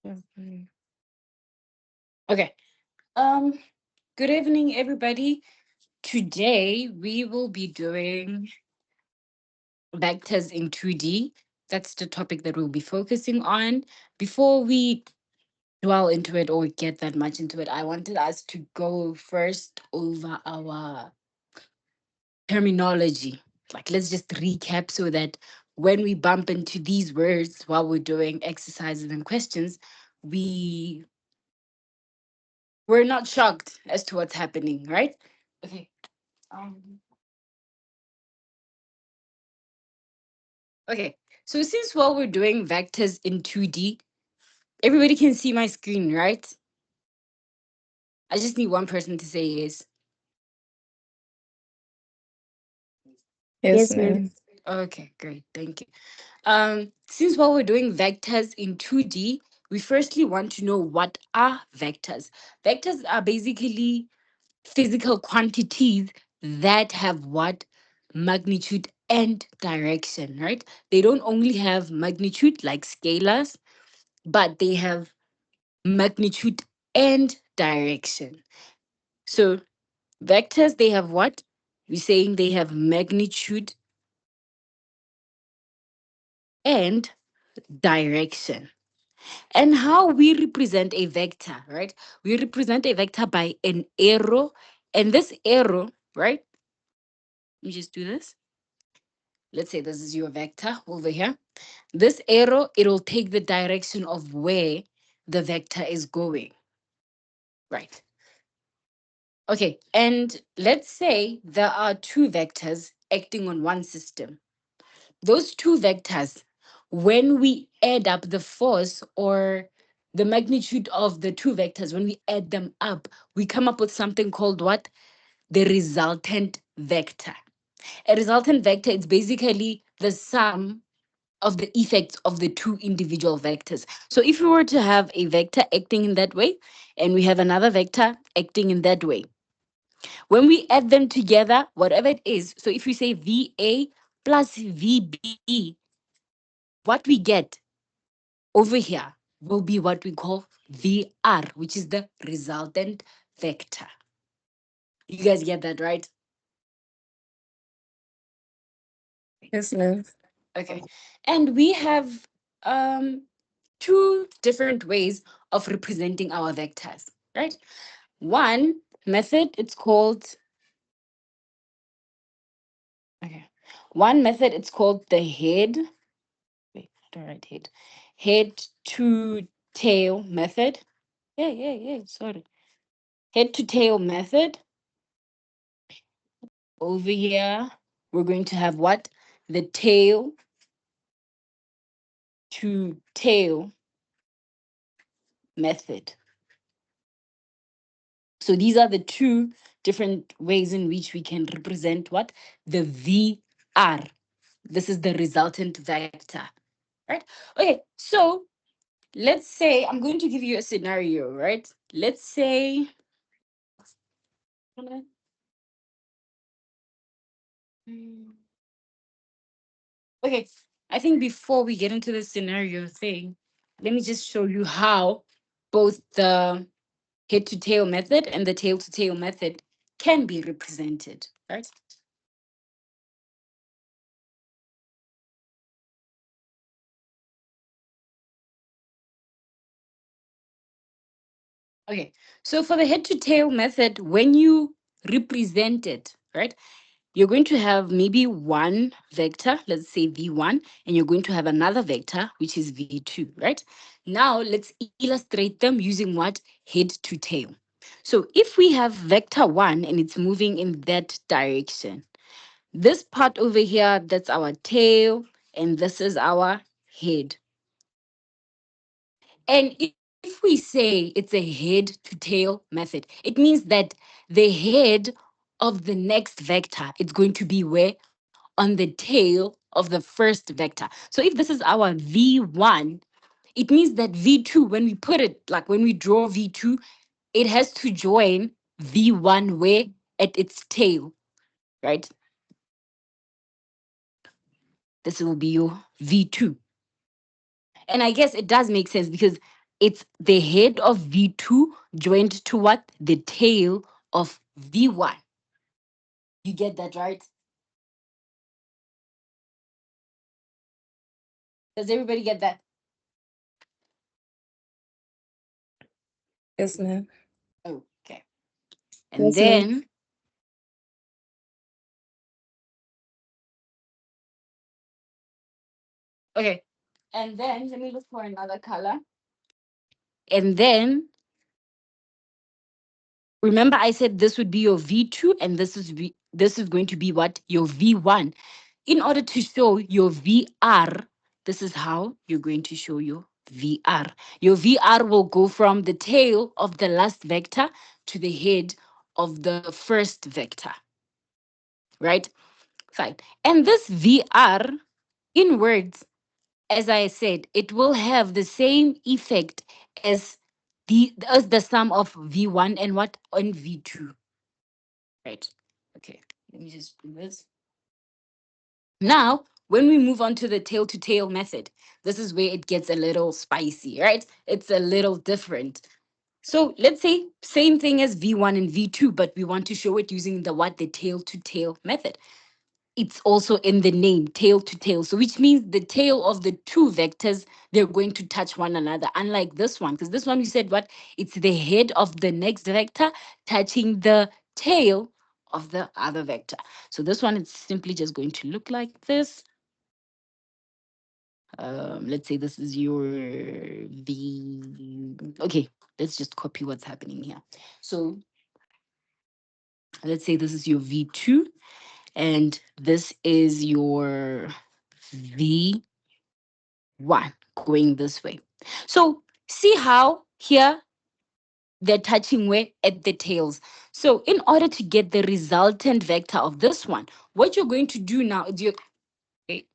Mhm. Okay. Um, Good evening, everybody. Today we will be doing vectors in 2D. That's the topic that we'll be focusing on. Before we dwell into it or get that much into it, I wanted us to go first over our terminology. Like, let's just recap so that when we bump into these words while we're doing exercises and questions, we we're not shocked as to what's happening, right? Okay. Um, okay. So since while we're doing vectors in 2D, everybody can see my screen, right? I just need one person to say yes. Yes, Yes, ma'am. ma'am. Okay, great. Thank you. Since while we're doing vectors in 2D, we firstly want to know what are vectors. Vectors are basically physical quantities that have what? Magnitude and direction, right? They don't only have magnitude like scalars, but they have magnitude and direction. So vectors, they have what? We're saying they have magnitude and direction. And how we represent a vector, right? We represent a vector by an arrow. And this arrow, right? Let me just do this. Let's say this is your vector over here. This arrow, it'll take the direction of where the vector is going, right? Okay, and let's say there are two vectors acting on one system. Those two vectors, when we add up the force or the magnitude of the two vectors, when we add them up, we come up with something called what? The resultant vector. A resultant vector is basically the sum of the effects of the two individual vectors. So if we were to have a vector acting in that way, and we have another vector acting in that way, when we add them together, whatever it is, so if we say VA plus VB, what we get over here will be what we call VR, which is the resultant vector. You guys get that, right? Yes, ma'am. Okay. And we have um, two different ways of representing our vectors, right? One method, it's called, okay. One method, it's called the head. Wait, how do I write head? Head to tail method. Yeah, sorry. Head to tail method. Over here, we're going to have what? The tail to tail method. So these are the two different ways in which we can represent what? The VR. This is the resultant vector, right? Okay, so let's say I'm going to give you a scenario, right? Let's say, Hmm, okay, I think before we get into the scenario thing, let me just show you how both the head to tail method and the tail to tail method can be represented, right? Okay, so for the head to tail method, when you represent it, right, you're going to have maybe one vector, let's say V1, and you're going to have another vector, which is V2, right? Now let's illustrate them using what? Head to tail. So if we have vector 1 and it's moving in that direction, this part over here, that's our tail, and this is our head. And if we say it's a head to tail method, it means that the head of the next vector, it's going to be where? On the tail of the first vector. So if this is our V1, it means that V2, when we put it, like when we draw V2, it has to join V1 where? At its tail, right? This will be your V2. And I guess it does make sense because It's the head of V2 joined to what? The tail of V1. You get that, right? Does everybody get that? Yes, ma'am. Okay. And Yes, ma'am. then, okay. And then, let me look for another color. And then, remember I said this would be your V2 and this is going to be what? Your V1. In order to show your VR, this is how you're going to show your VR. Your VR will go from the tail of the last vector to the head of the first vector, right? Fine. And this VR in words, as I said, it will have the same effect as the sum of V1 and what on V2. Right. Okay. Let me just do this. Now, when we move on to the tail to tail method, this is where it gets a little spicy, right? It's a little different. So let's say same thing as V1 and V2, but we want to show it using the what? The tail to tail method. It's also in the name, tail to tail. So which means the tail of the two vectors, they're going to touch one another. Unlike this one, because this one we said what? It's the head of the next vector touching the tail of the other vector. So this one is simply just going to look like this. Let's say this is your V. Okay, let's just copy what's happening here. So let's say this is your V2 and this is your V1 going this way. So see how here they're touching where at the tails. So in order to get the resultant vector of this one, what you're going to do now is okay,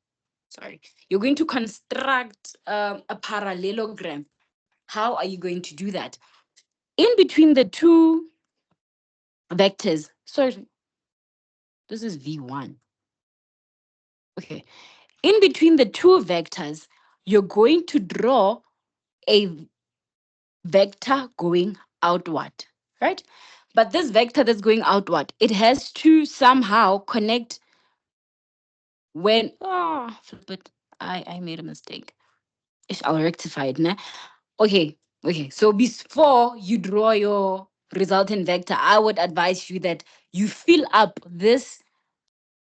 sorry, you're going to construct a parallelogram. How are you going to do that? In between the two vectors, sorry, this is V1. Okay. In between the two vectors, you're going to draw a vector going outward, right? But this vector that's going outward, it has to somehow connect when, oh, flip it, I made a mistake. I'll rectify it, ne? Okay, okay. So before you draw your resultant vector, I would advise you that you fill up this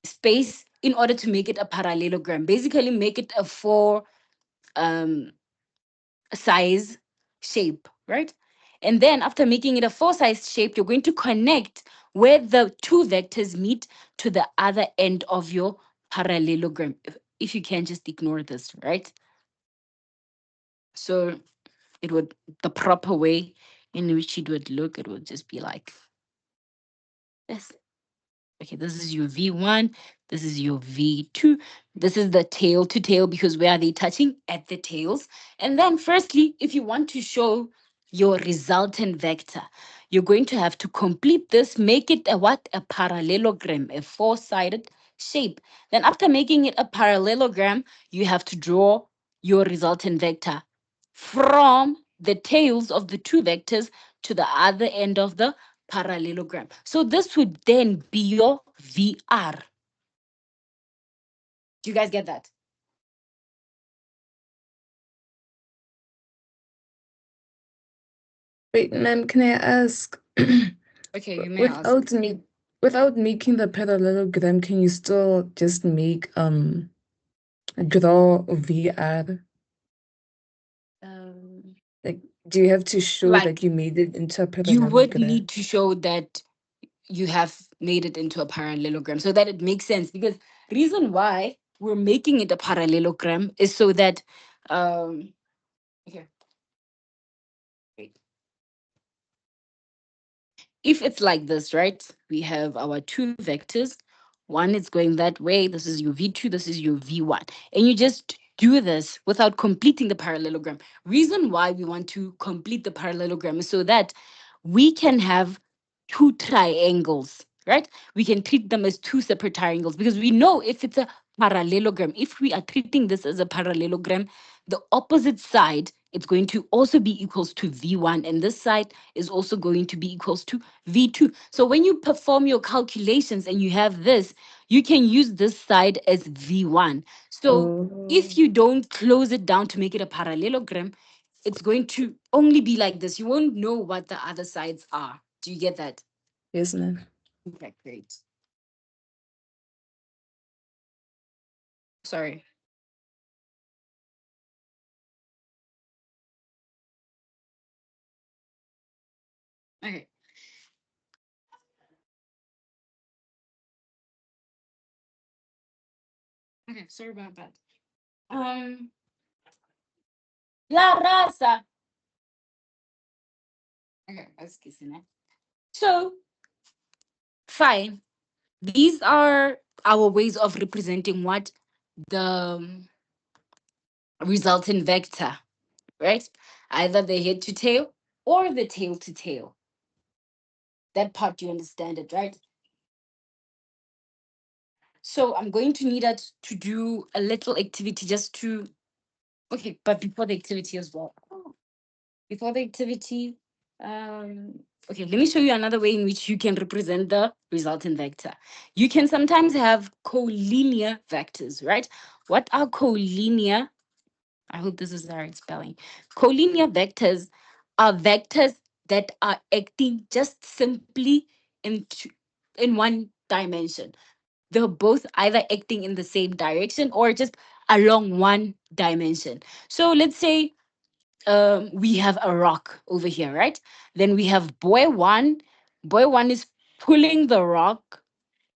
space in order to make it a parallelogram. Basically, make it a four um, size shape, right? And then after making it a four size shape, you're going to connect where the two vectors meet to the other end of your parallelogram. If you can just ignore this, right? So it would, the proper way in which it would look, it would just be like this. Okay, this is your V1, this is your V2. This is the tail to tail because where are they touching? At the tails. And then firstly, if you want to show your resultant vector, you're going to have to complete this, make it a what? A parallelogram, a four-sided shape. Then after making it a parallelogram, you have to draw your resultant vector from the tails of the two vectors to the other end of the parallelogram. So this would then be your VR. Do you guys get that? Wait, ma'am, can I ask, Okay, you may ask. without without making the parallelogram, can you still just make draw VR? Um, Like, do you have to show right. that you made it into a You would parallelogram? need to show that you have made it into a parallelogram so that it makes sense. Because reason why we're making it a parallelogram is so that okay, wait. If it's like this, right? We have our two vectors. One is going that way. This is your V2, this is your V1. And you just do this without completing the parallelogram. Reason why we want to complete the parallelogram is so that we can have two triangles, right? We can treat them as two separate triangles because we know if it's a parallelogram, if we are treating this as a parallelogram, the opposite side it's going to also be equals to V1, and this side is also going to be equals to V2. So when you perform your calculations and you have this, you can use this side as V1. So Oh, if you don't close it down to make it a parallelogram, it's going to only be like this. You won't know what the other sides are. Do you get that? yes, ma'am. Okay, great. Sorry. Okay. Okay, sorry about that. Um, La Raza. Okay, that's kissing it. So, fine. These are our ways of representing what the resultant vector, right? Either the head to tail or the tail to tail. That part you understand it, right? So I'm going to need us to do a little activity just to, okay, but before the activity as well. Before the activity, okay, let me show you another way in which you can represent the resultant vector. You can sometimes have collinear vectors, right? What are collinear? I hope this is the right spelling. Collinear vectors are vectors that are acting just simply in one dimension. They're both either acting in the same direction or just along one dimension. So let's say we have a rock over here, right? Then we have boy one. Boy one is pulling the rock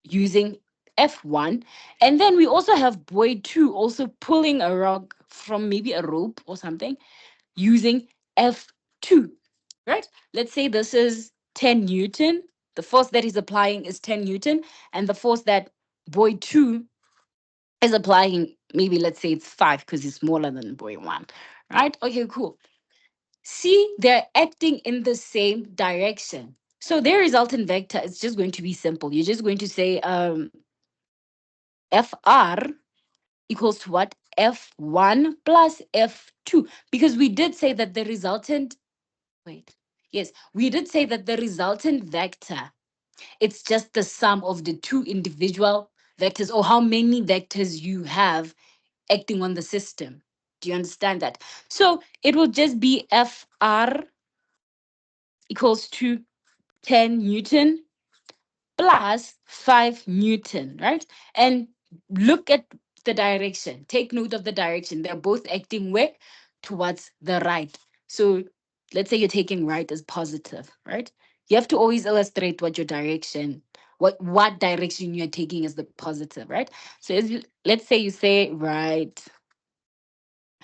using F1. And then we also have boy two also pulling a rock from maybe a rope or something using F2, right? Let's say this is 10 Newton. The force that he's applying is 10 Newton. And the force that boy two is applying, maybe let's say it's 5 because it's smaller than boy one, right? Okay, cool. See, they're acting in the same direction. So their resultant vector is just going to be simple. You're just going to say FR equals to what? F1 plus F2. Because we did say that the resultant, wait, yes, we did say that the resultant vector, it's just the sum of the two individual vectors or how many vectors you have acting on the system. Do you understand that? So it will just be FR equals to 10 Newton plus 5 Newton, right? And look at the direction. Take note of the direction. They're both acting where? Towards the right. So let's say you're taking right as positive, right? You have to always illustrate what your direction, what direction you're taking as the positive, right? So let's say you say right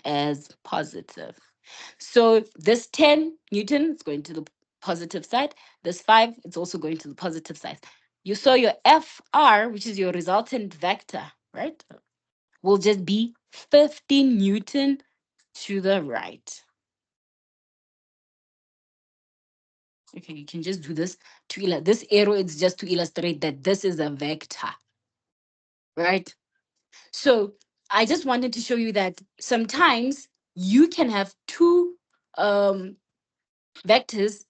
as positive. So this 10 Newton is going to the positive side. This 5, it's also going to the positive side. You saw your FR, which is your resultant vector, right? Will just be 15 Newton to the right. Okay, you can just do this to this arrow is just to illustrate that this is a vector, right? So I just wanted to show you that sometimes you can have two um, vectors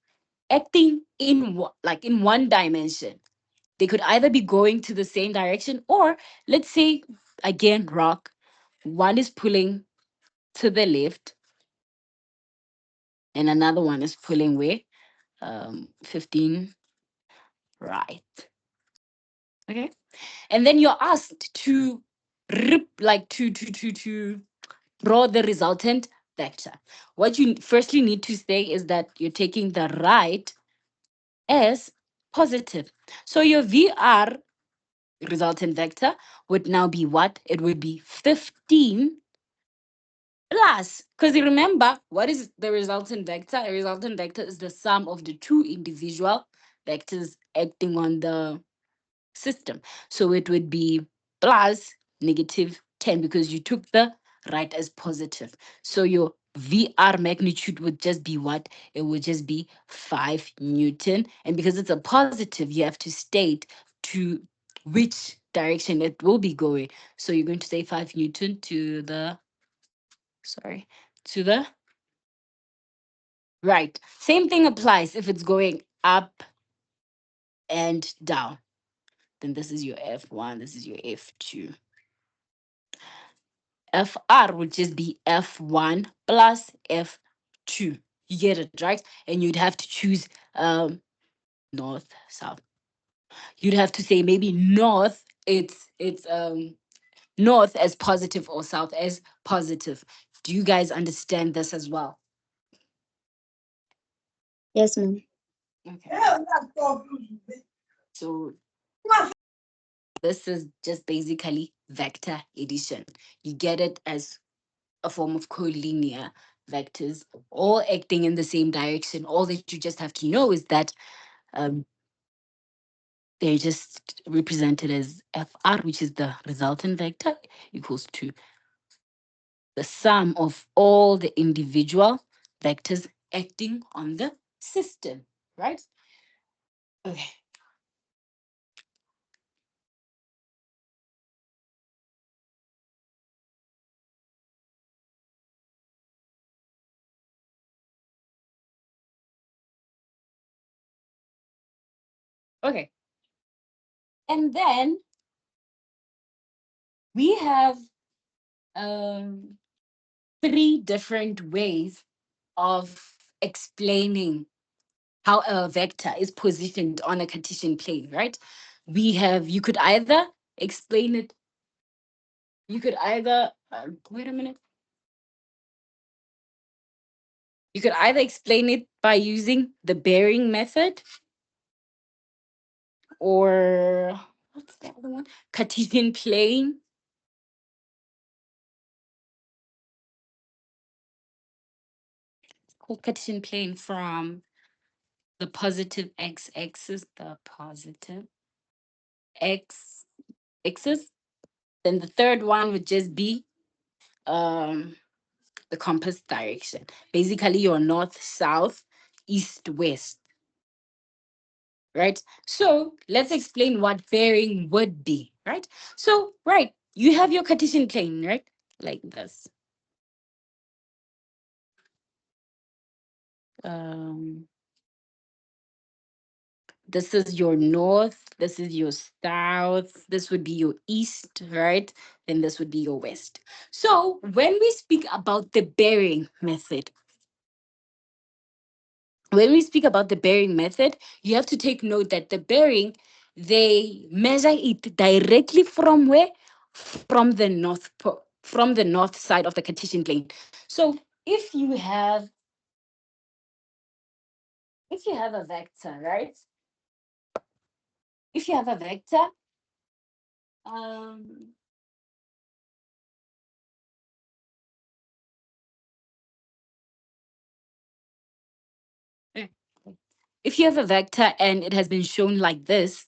acting in like in one dimension. They could either be going to the same direction, or let's say again rock, one is pulling to the left and another one is pulling where 15 right. Okay, and then you're asked to like to draw the resultant vector. What you firstly need to say is that you're taking the right as positive. So your VR resultant vector would now be what? It would be 15 plus, because you remember, what is the resultant vector? A resultant vector is the sum of the two individual vectors acting on the system. So it would be plus negative 10 because you took the right as positive. So your VR magnitude would just be what? It would just be 5 Newton. And because it's a positive, you have to state to which direction it will be going. So you're going to say 5 Newton to the, sorry, to the Right. Same thing applies if it's going up and down. Then this is your F1, this is your F2. FR would just be F1 plus F2. You get it, right? And you'd have to choose north, south. You'd have to say maybe north, it's north as positive or south as positive. Do you guys understand this as well? Yes, ma'am. Okay. So this is just basically vector addition. You get it as a form of collinear vectors, all acting in the same direction. All that you just have to know is that um, they're just represented as FR, which is the resultant vector, equals to the sum of all the individual vectors acting on the system, right? Okay. Okay. And then we have um, three different ways of explaining how a vector is positioned on a Cartesian plane, right? We have, you could either explain it, you could either, wait a minute, you could either explain it by using the bearing method or what's the other one? Cartesian plane. It's called Cartesian plane from the positive x axis, the positive x axis. Then the third one would just be um the compass direction. Basically, your north, south, east, west, right? So let's explain what bearing would be, right? So, right, you have your Cartesian plane, right? Like this. Um, this is your north, this is your south, this would be your east, right? Then this would be your west. So when we speak about the bearing method, when we speak about the bearing method, you have to take note that the bearing, they measure it directly from where? From the from the north side of the Cartesian plane. So if you have a vector, right? If you have a vector, um, eh, if you have a vector and it has been shown like this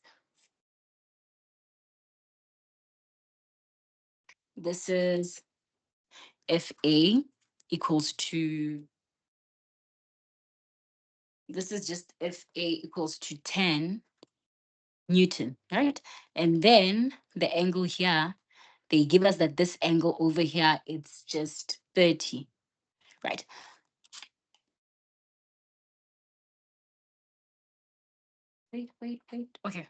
is FA equals to, this is just FA equals to 10 Newton, right? And then the angle here, they give us that this angle over here, it's just 30, right? Wait. Okay.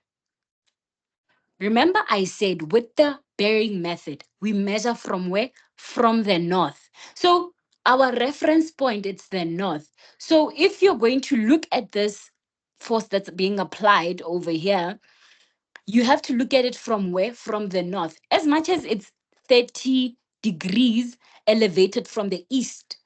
Remember I said with the bearing method, we measure from where? From the north. So our reference point, it's the north. So if you're going to look at this force that's being applied over here, you have to look at it from where? From the north. As much as it's 30 degrees elevated from the east,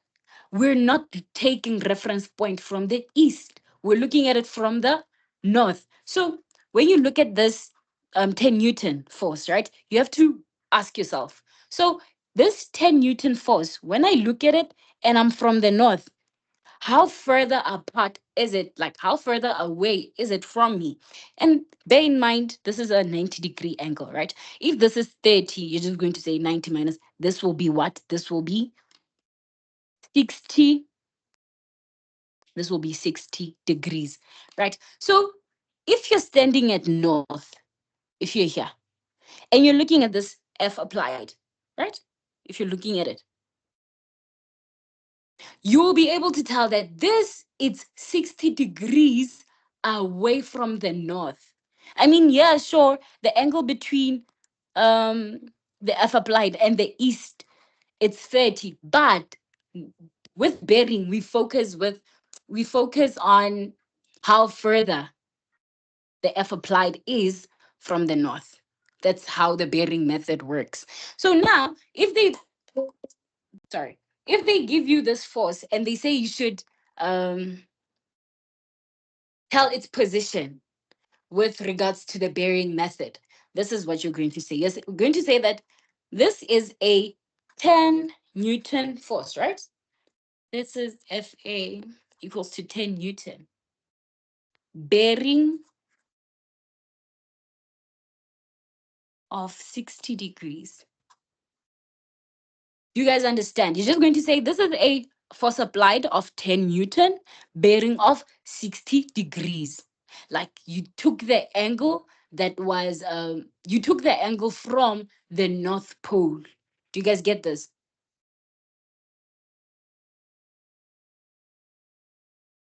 we're not taking reference point from the east. We're looking at it from the north. So when you look at this 10 Newton force, right, you have to ask yourself, so this 10 Newton force, when I look at it and I'm from the north, how further apart is it? Like, how further away is it from me? And bear in mind, this is a 90-degree angle, right? If this is 30, you're just going to say 90 minus. This will be what? This will be 60. This will be 60 degrees, right? So if you're standing at north, if you're here, and you're looking at this F applied, right? If you're looking at it, you will be able to tell that this is 60 degrees away from the north. I mean, yeah, sure, the angle between um the F applied and the east, it's 30, but with bearing we focus on how further the F applied is from the north. That's how the bearing method works. So now, sorry, if they give you this force and they say you should um, tell its position with regards to the bearing method, this is what you're going to say. Yes, we're going to say that this is a 10 Newton force, right? This is Fa equals to 10 Newton. Bearing of 60 degrees. You guys understand? You're just going to say this is a force applied of 10 Newton, bearing of 60 degrees. Like you took the angle that was, you took the angle from the North Pole. Do you guys get this?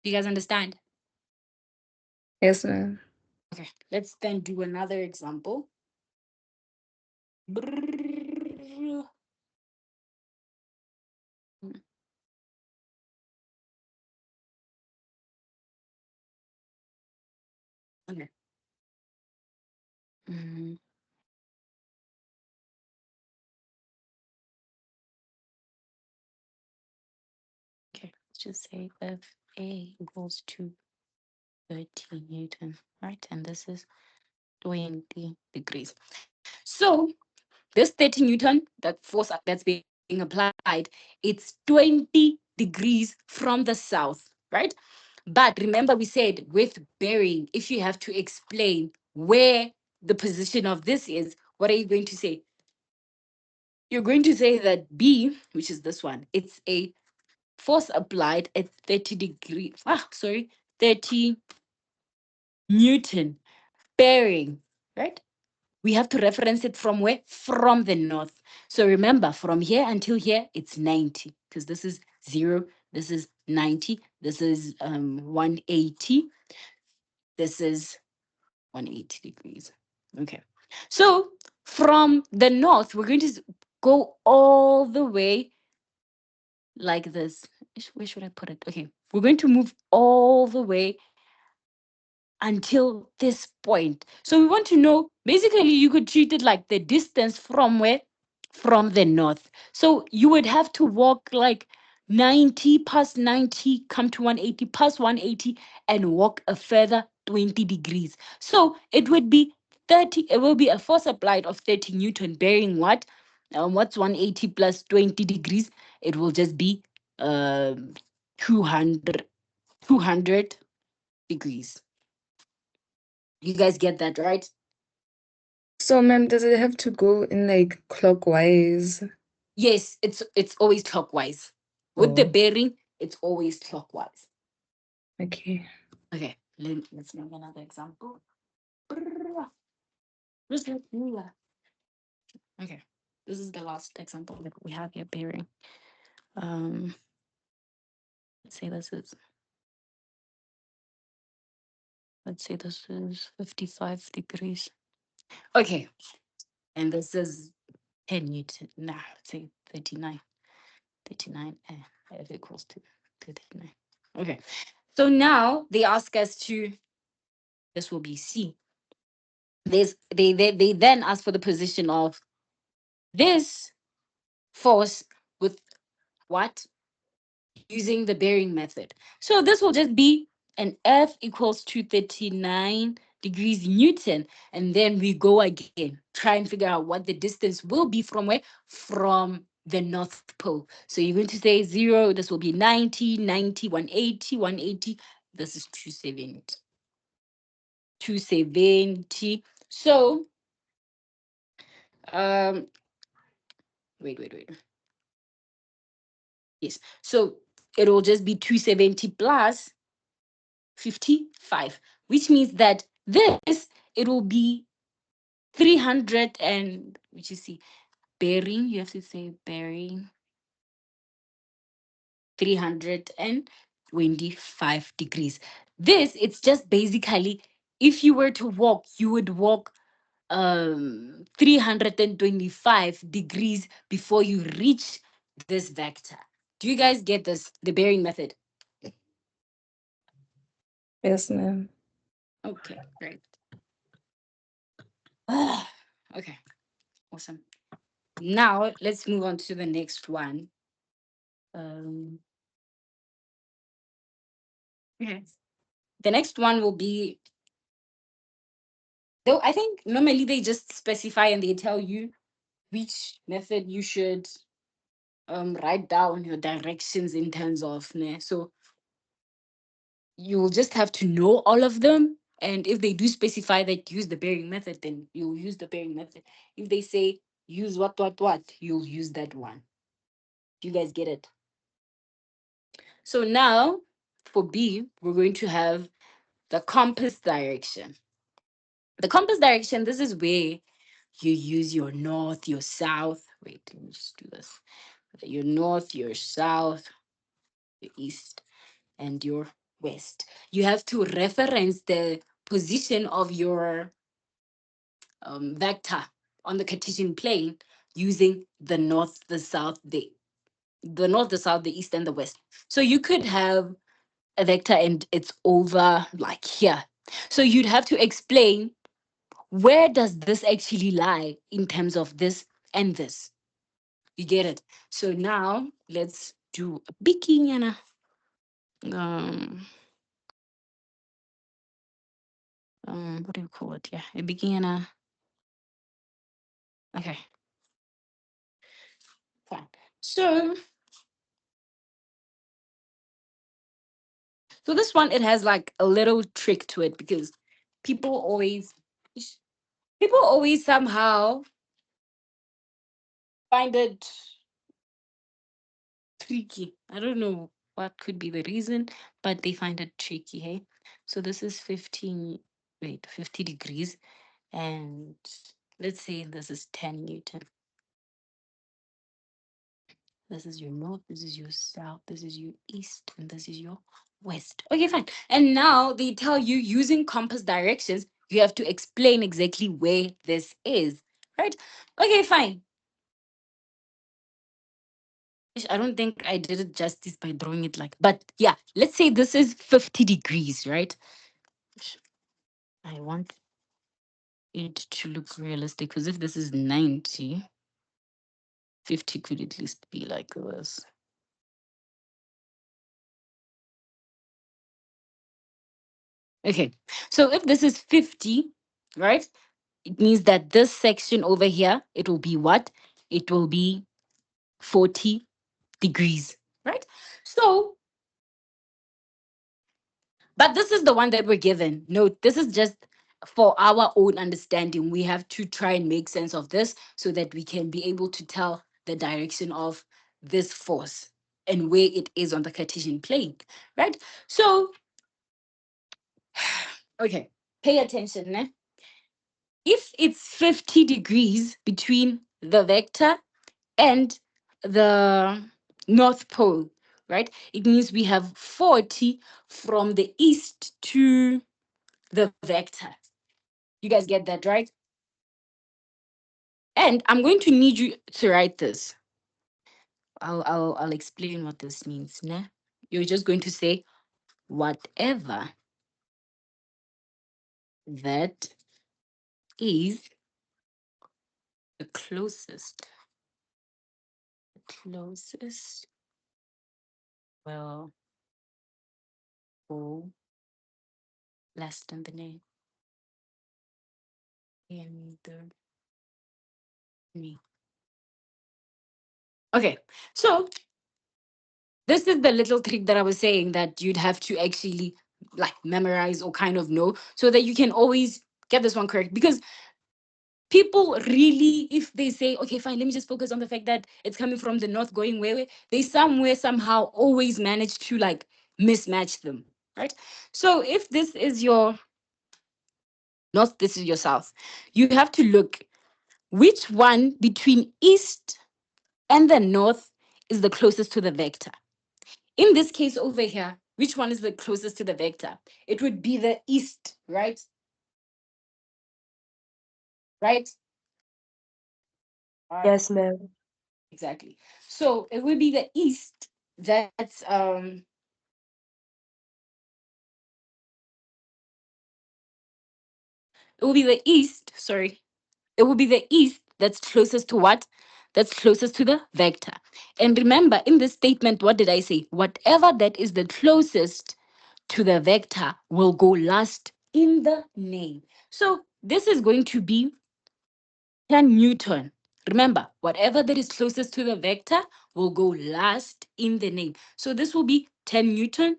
Do you guys understand? Yes, ma'am. Okay, let's then do another example. Brrrr. Okay. Mm, okay, let's just say if A equals to 30 Newton, right? And this is 20 degrees. So this 30 Newton, that force that's being applied, it's 20 degrees from the south, right? But remember, we said with bearing, if you have to explain where the position of this is, what are you going to say? You're going to say that B, which is this one, it's a force applied at 30 degrees. Sorry, 30 Newton bearing, right? We have to reference it from where? From the north. So remember, from here until here, it's 90, because this is 0, this is 90, this is 180, this is 180 degrees. Okay. So from the north, we're going to go all the way like this. Where should I put it? Okay. We're going to move all the way until this point. So we want to know, basically, you could treat it like the distance from where? From the north. So you would have to walk like 90 past 90, come to 180 past 180, and walk a further 20 degrees. So it would be 30, it will be a force applied of 30 Newton, bearing what? What's 180 plus 20 degrees? It will just be um 200, 200 degrees. You guys get that, right? So, ma'am, does it have to go in like clockwise? Yes, it's always clockwise. With the Oh, bearing, it's always clockwise. okay. Okay, let's make another example. Brrrr. Just like ruler. Okay, this is the last example that we have here, bearing. Um, let's say this is let's say this is 55 degrees. Okay, and this is 10 Newton. Nah, let's say 39. 39 F equals to 39. Okay, so now they ask us to, this will be C. They then ask for the position of this force with what? Using the bearing method. So this will just be an F equals to 39 degrees Newton. And then we go again, try and figure out what the distance will be from where? From the North Pole. So you're going to say 0, this will be 90, 90, 180, 180. This is 270. 270. So um wait. Yes. So it'll just be 270 plus 55, which means that this, it will be 300 and, which you see, bearing, you have to say bearing 325 degrees. This, it's just basically, if you were to walk, you would walk 325 degrees before you reach this vector. Do you guys get this? The bearing method. Yes, ma'am. Okay, great. Okay, awesome. Now let's move on to the next one. Um, okay. The next one will be, though I think normally they just specify and they tell you which method you should write down your directions in terms of ne. So you'll just have to know all of them. And if they do specify that use the bearing method, then you'll use the bearing method. If they say use what, you'll use that one. Do you guys get it? So now for B, we're going to have the compass direction. The compass direction, this is where you use your north, your south. Wait, let me just do this. Your north, your south, your east, and your west. You have to reference the position of your vector on the Cartesian plane using the north, the south, the north, the south, the east, and the west. So you could have a vector and it's over like here. So you'd have to explain where does this actually lie in terms of this and this. You get it? So now let's do a bikini. Um, what do you call it? Yeah, a bikini. Okay, fine. So, so this one, it has like a little trick to it because people always, people always somehow find it tricky. I don't know what could be the reason, but they find it tricky. Hey, so this is 15. Wait, 50 degrees, and let's say this is 10 Newton. This is your north, this is your south, this is your east, and this is your west. Okay, fine. And now they tell you using compass directions, you have to explain exactly where this is, right? Okay, fine. I don't think I did it justice by drawing it like, but yeah, let's say this is 50 degrees, right? I want it to look realistic because if this is 90, 50 could at least be like this. Okay, so if this is 50, right? It means that this section over here, it will be what? It will be 40 degrees, right? So, but this is the one that we're given. No, this is just for our own understanding. We have to try and make sense of this so that we can be able to tell the direction of this force and where it is on the Cartesian plane, right? So, okay, pay attention. Ne? If it's 50 degrees between the vector and the North Pole, right? It means we have 40 from the east to the vector. You guys get that, right? And I'm going to need you to write this. I'll explain what this means. Nah? You're just going to say whatever that is the closest will go less than the name in the name. Okay, so this is the little trick that I was saying that you'd have to actually like memorize or kind of know so that you can always get this one correct. Because people really, if they say, okay, fine, let me just focus on the fact that it's coming from the north going where, they somewhere somehow always manage to like mismatch them, right? So if this is your north, this is your south, you have to look which one between east and the north is the closest to the vector. In this case over here, which one is the closest to the vector? It would be the east, right? Right? All right. Yes, ma'am. Exactly. So it would be the east that's it will be the east, sorry. It will be the east that's closest to what? That's closest to the vector. And remember, in this statement, what did I say? Whatever that is the closest to the vector will go last in the name. So this is going to be 10 Newton. Remember, whatever that is closest to the vector will go last in the name. So this will be 10 Newton.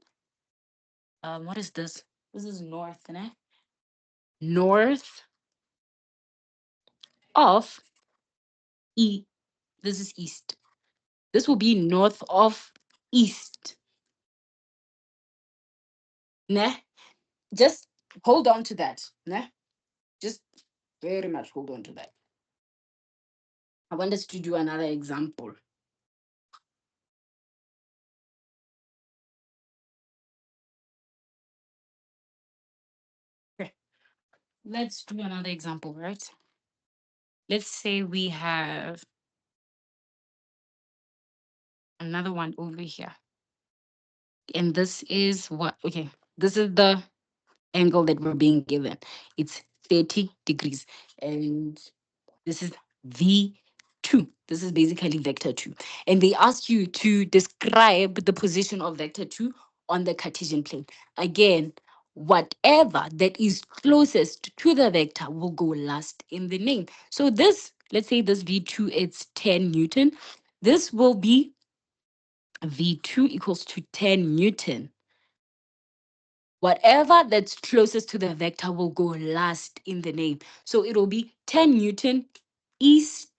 What is this? This is north, né? North of E. This is east. This will be north of east. Nah, just hold on to that. Nah, just very much hold on to that. I want us to do another example. Okay, let's do another example, right? Let's say we have another one over here. And this is what, okay, this is the angle that we're being given. It's 30 degrees. And this is V2. This is basically vector 2. And they ask you to describe the position of vector 2 on the Cartesian plane. Again, whatever that is closest to the vector will go last in the name. So this, let's say this V2, it's 10 Newton. This will be V2 equals to 10 Newton. Whatever that's closest to the vector will go last in the name. So it will be 10 Newton east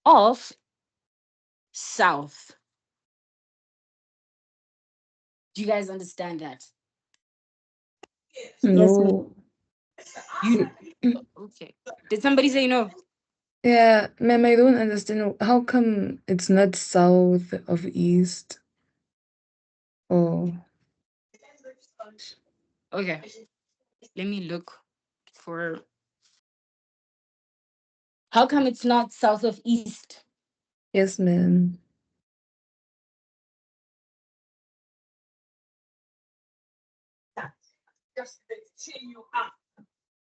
of south. Do you guys understand that? Yes, ma'am. No. You okay? Did somebody say no? Yeah, ma'am, I don't understand. How come it's not south of east? Oh, Okay, let me look for. How come it's not south of east? yes, ma'am.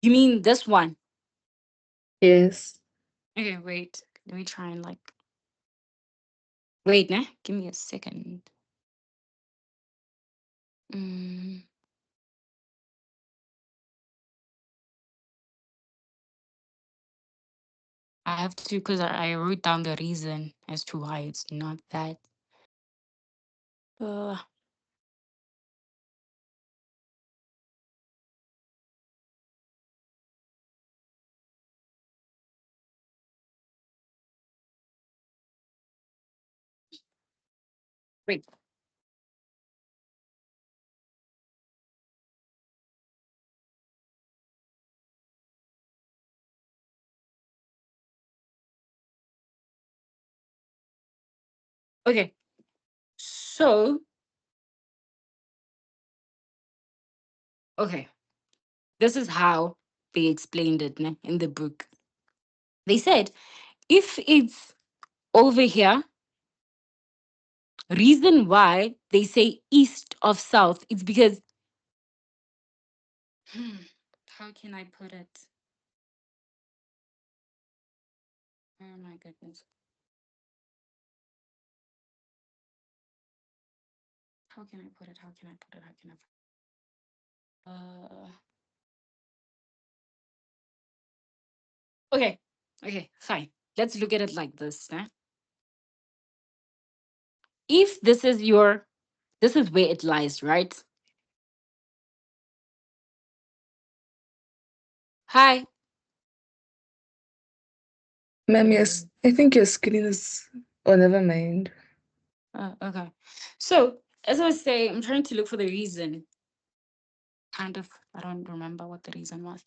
You mean this one? Yes. Okay, wait. Let me try and like. Wait, nah. Give me a second. Mm, I have to because I wrote down the reason as to why it's not that. Uh, wait. Okay. So okay, this is how they explained it nah, in the book. They said if it's over here, reason why they say east of south, it's because how can I put it? Oh my goodness. How can I put it? How can I put it? How can I okay. Okay, fine. Let's look at it like this. Nah. If this is your this is where it lies, right? Hi. Ma'am, yes. I think your screen is. Oh, never mind. Okay. So as I was saying, I'm trying to look for the reason. Kind of, I don't remember what the reason was.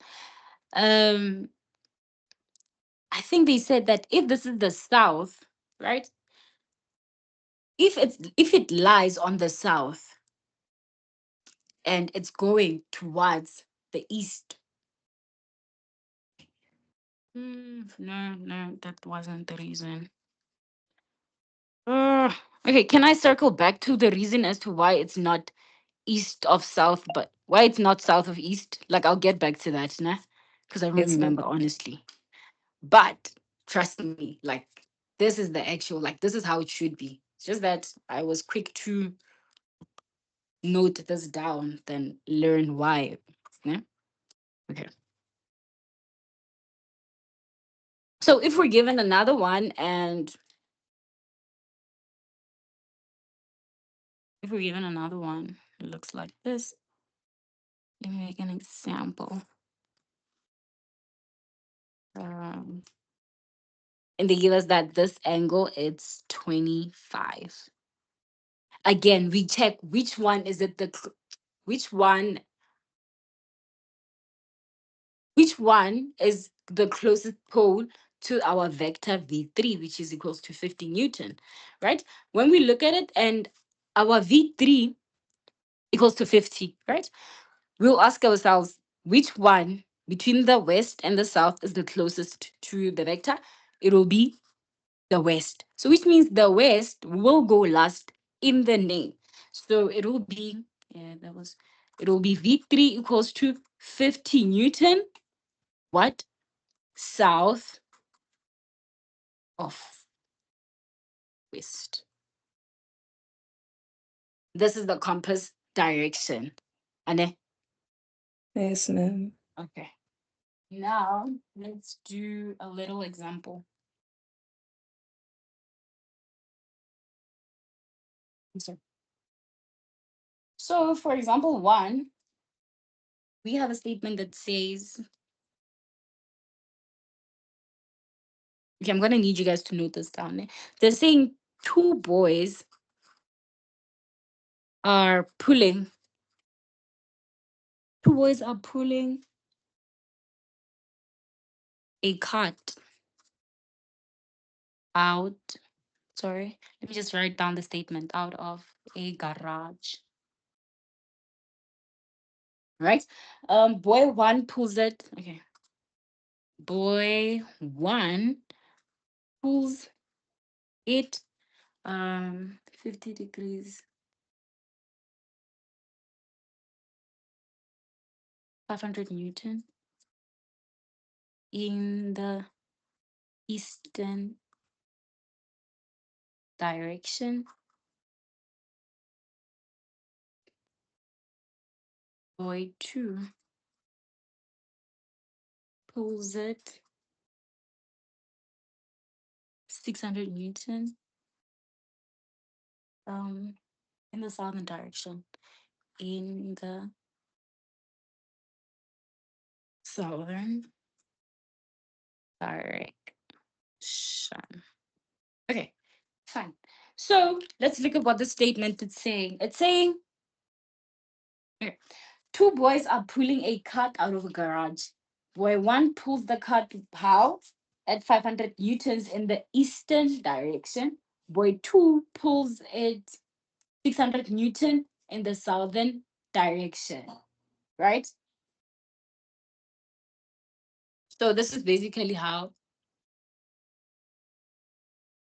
Um, I think they said that if this is the south, right? if it lies on the south and it's going towards the east. No, no, that wasn't the reason. Okay, can I circle back to the reason as to why it's not east of south, but why it's not south of east? Like, I'll get back to that, nah? Because I don't Yes, remember, ma'am. honestly. But trust me, like, this is the actual, like, this is how it should be. It's just that I was quick to note this down, then learn why. Yeah? Okay. So if we're given another one, and if we're given another one, it looks like this. Let me make an example. Um, and they give us that this angle it's 25. Again, we check which one is it which one which one is the closest pole to our vector v3, which is equals to 50 Newton, right? When we look at it and our v3 equals to 50, right? We'll ask ourselves which one between the west and the south is the closest to the vector. It will be the west. So which means the west will go last in the name. So it will be, yeah, it will be V3 equals to 50 Newton, what? South of west. This is the compass direction. Ane? Yes, ma'am. Okay. Now let's do a little example. So, so for example, one, we have a statement that says, okay, I'm gonna need you guys to note this down. They're saying two boys are pulling, two boys are pulling a cart out. Sorry, let me just write down the statement out of a garage. Right? Boy one pulls it. Okay. Boy one pulls it 50 degrees, 500 Newton in the eastern direction. Boy two pulls it 600 Newton um in the southern direction. In the southern direction. Okay, fine. So let's look at what the statement is saying. It's saying, okay, two boys are pulling a cart out of a garage. Boy one pulls the cart how? At 500 newtons in the eastern direction. Boy two pulls it 600 newton in the southern direction. Right? So this is basically how.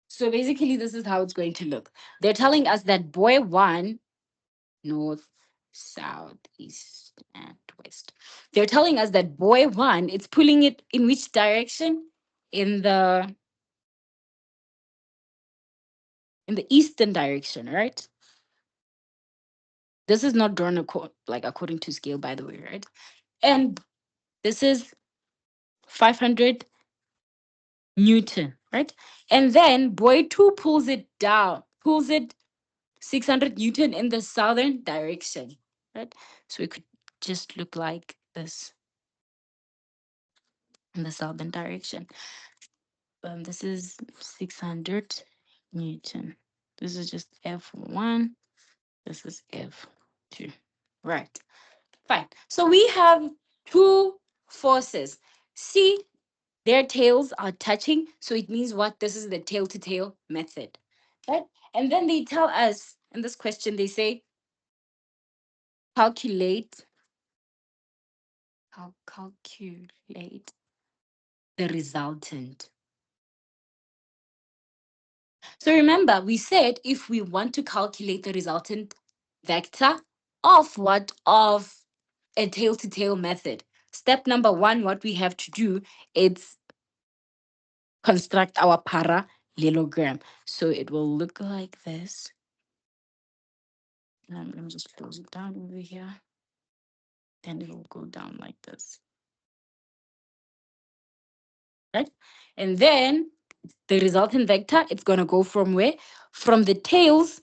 So basically, this is how it's going to look. They're telling us that boy one, north, south, east, and west. They're telling us that boy one, it's pulling it in which direction? In the eastern direction, right? This is not drawn like according to scale, by the way, right? And this is 500 Newton, right? And then boy two pulls it down, pulls it 600 Newton in the southern direction, right? So it could just look like this in the southern direction. This is 600 Newton. This is just F1. This is F2. Right. Fine. So we have two forces. See, their tails are touching. So it means what? This is the tail to tail method. right? And then they tell us in this question, they say, calculate, calculate the resultant. So remember, we said if we want to calculate the resultant vector of what? Of a tail-to-tail method. Step number one, what we have to do is construct our parallelogram. So it will look like this. Let me just close it down over here. Then it will go down like this, right? And then the resultant vector, it's going to go from where? From the tails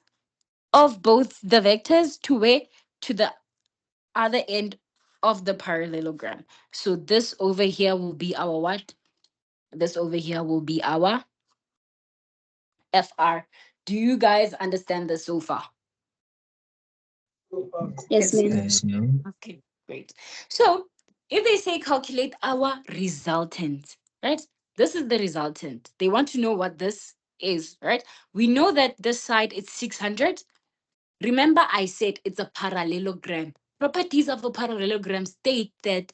of both the vectors to where? To the other end of the parallelogram. So this over here will be our what? This over here will be our FR. Do you guys understand this so far? Yes, Yes, ma'am. ma'am. Yes, ma'am. Okay, great. So if they say calculate our resultant, right? This is the resultant. They want to know what this is, right? We know that this side is 600. Remember, I said it's a parallelogram. Properties of a parallelogram state that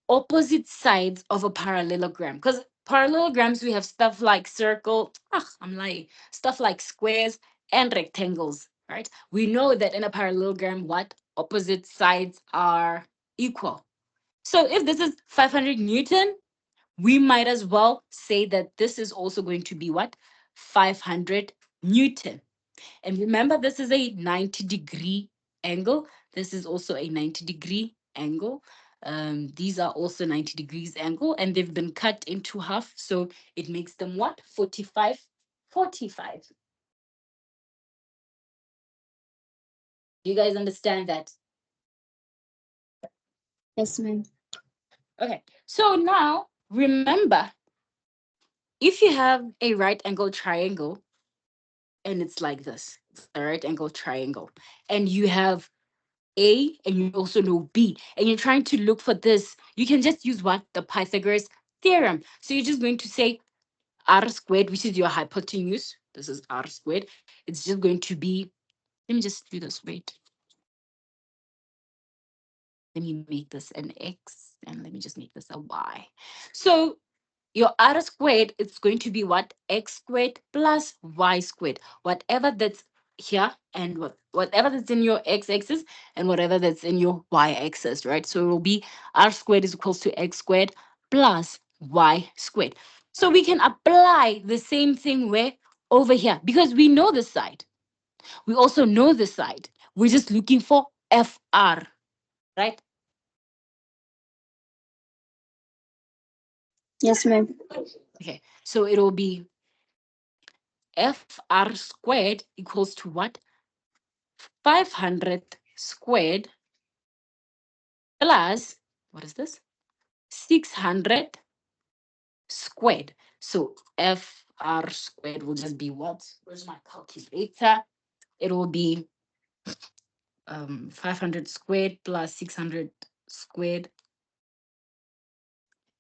opposite sides of a parallelogram, because parallelograms, we have stuff like circle, I'm lying, stuff like squares and rectangles, right? We know that in a parallelogram, what? Opposite sides are equal. So if this is 500 Newton, we might as well say that this is also going to be what? 500 Newton. And remember, this is a 90-degree angle. This is also a 90-degree angle. These are also 90 degrees angle, and they've been cut into half. So it makes them what? 45, 45. Do you guys understand that? Yes, ma'am. Okay. So now remember, if you have a right angle triangle, and it's like this, it's a right angle triangle, and you have A and you also know B, and you're trying to look for this, you can just use what? The Pythagoras theorem. So you're just going to say r squared, which is your hypotenuse. This is r squared. It's just going to be, let me just do this, wait. Let me make this an X and let me just make this a Y. So your r squared, it's going to be what? X squared plus y squared. Whatever that's here and whatever that's in your x-axis and whatever that's in your y-axis, right? So it will be r squared is equals to x squared plus y squared. So we can apply the same thing where over here, because we know the side. We also know the side. We're just looking for FR, right? Yes, ma'am. Okay, so it will be FR squared equals to what? 500 squared plus, what is this? 600 squared. So FR squared will just be what? Where's my calculator? It will be 500 squared plus 600 squared.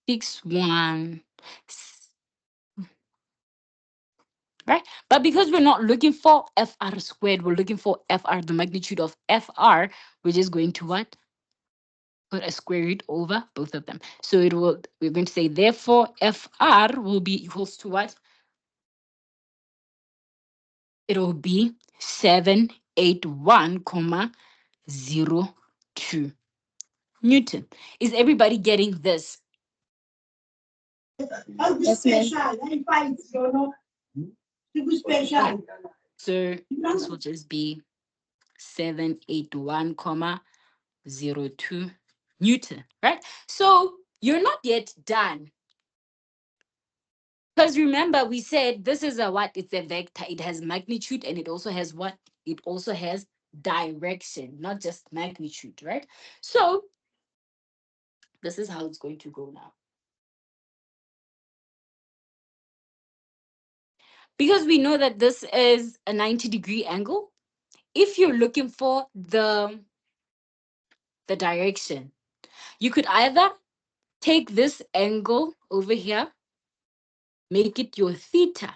61, right? But because we're not looking for FR squared, we're looking for FR, the magnitude of FR, we're just going to what? Put a square root over both of them. So it will, we're going to say, therefore, FR will be equals to what? It will be 781, comma 02 Newton. Is everybody getting this? Yes, ma'am. Okay. So this will just be 781, comma 02 Newton, right? So you're not yet done. Because remember, we said this is a what? It's a vector. It has magnitude and it also has what? It also has direction, not just magnitude, right? So this is how it's going to go now. Because we know that this is a 90-degree angle, if you're looking for the direction, you could either take this angle over here, make it your theta.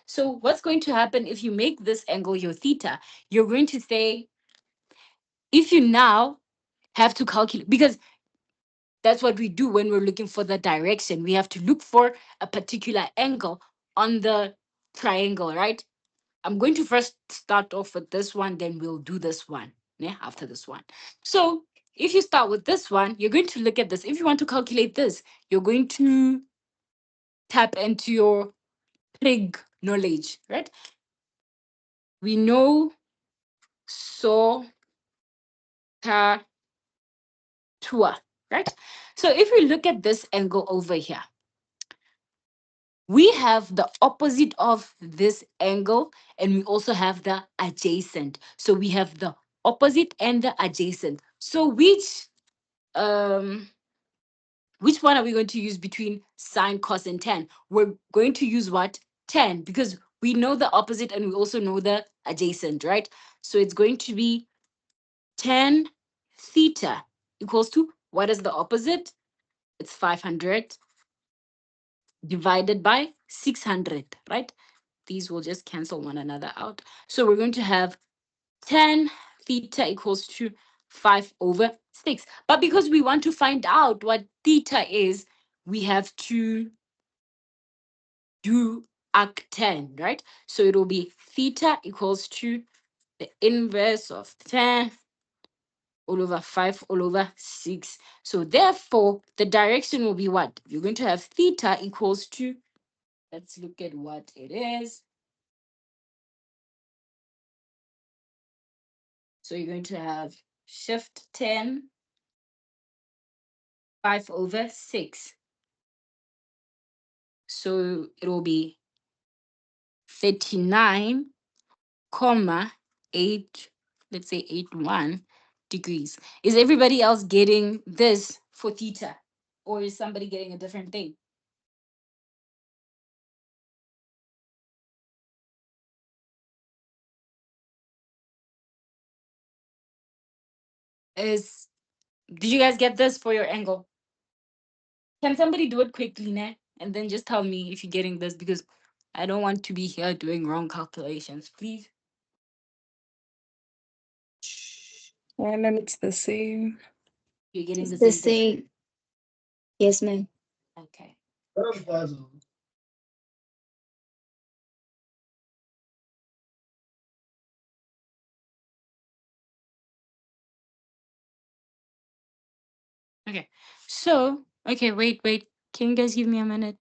So what's going to happen if you make this angle your theta? You're going to say, if you now have to calculate, because that's what we do when we're looking for the direction. We have to look for a particular angle on the triangle, right? I'm going to first start off with this one, then we'll do this one, yeah, after this one. So if you start with this one, you're going to look at this. If you want to calculate this, you're going to tap into your prig knowledge, right? We know so ta tua, right? So if we look at this angle over here, we have the opposite of this angle and we also have the adjacent. So we have the opposite and the adjacent. So um which one are we going to use between sine, cos, and tan? We're going to use what? Tan, because we know the opposite and we also know the adjacent, right? So it's going to be tan theta equals to, what is the opposite? It's 500 divided by 600, right? These will just cancel one another out. So we're going to have tan theta equals to 5 over 6. But because we want to find out what theta is, we have to do arctan, right? So it will be theta equals to the inverse of tan all over 5 all over 6. So therefore, the direction will be what? You're going to have theta equals to, let's look at what it is. So you're going to have shift 10, 5 over 6. So it will be 39, comma 8, let's say 81 degrees. Is everybody else getting this for theta? Or is somebody getting a different thing? Is Did you guys get this for your angle? Can somebody do it quickly, ne? And then just tell me if you're getting this, because I don't want to be here doing wrong calculations, please. And then it's the same. You're getting It's the the same thing. same. Yes, ma'am. Okay. Okay. So, okay, wait. Can you guys give me a minute?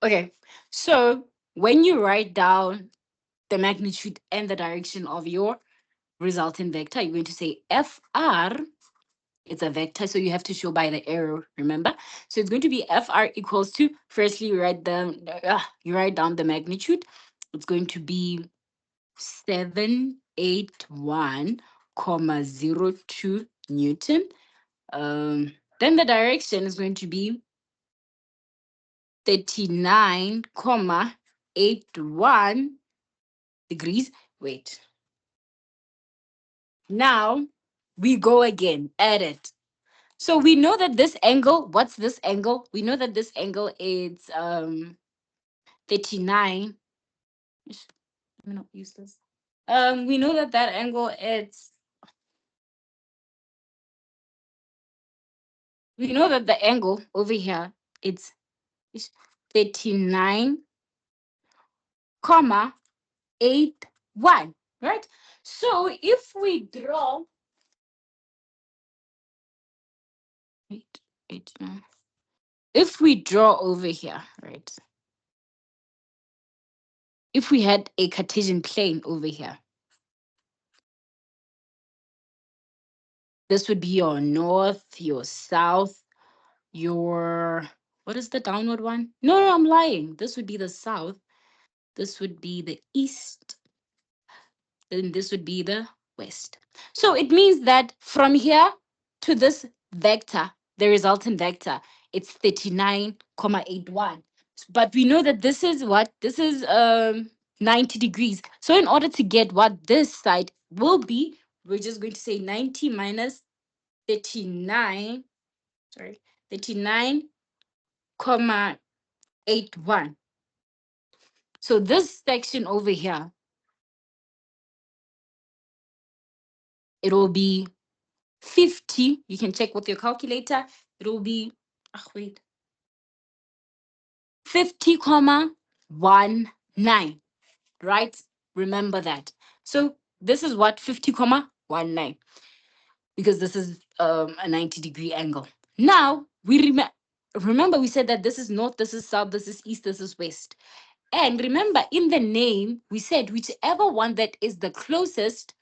Okay. So, when you write down the magnitude and the direction of your resultant vector, you're going to say FR. It's a vector, so you have to show by the arrow, remember? So it's going to be FR equals to, firstly, you write down the magnitude. It's going to be 781, comma 02 Newton. Then the direction is going to be 39, comma 81 degrees. Wait. Now we go again, add it. So we know that this angle, what's this angle? We know that this angle is 39. Let me not use this. We know that that angle is We know that the angle over here it's 39 comma 81, right? So if we draw, wait, no. If we draw over here, right? If we had a Cartesian plane over here, this would be your north, your south, your, what is the downward one? No, no, I'm lying. This would be the south. This would be the east. Then this would be the west. So it means that from here to this vector, the resultant vector, it's 39,81. But we know that this is what? This is 90 degrees. So in order to get what this side will be, we're just going to say 90 minus 39, sorry, 39,81. So this section over here, it will be 50. You can check with your calculator. It will be, ah, wait, 50 comma 19, right? Remember that. So this is what 50 comma 19, because this is a 90-degree angle. Now we remember we said that this is north, this is south, this is east, this is west. And remember, in the name, we said whichever one that is the closest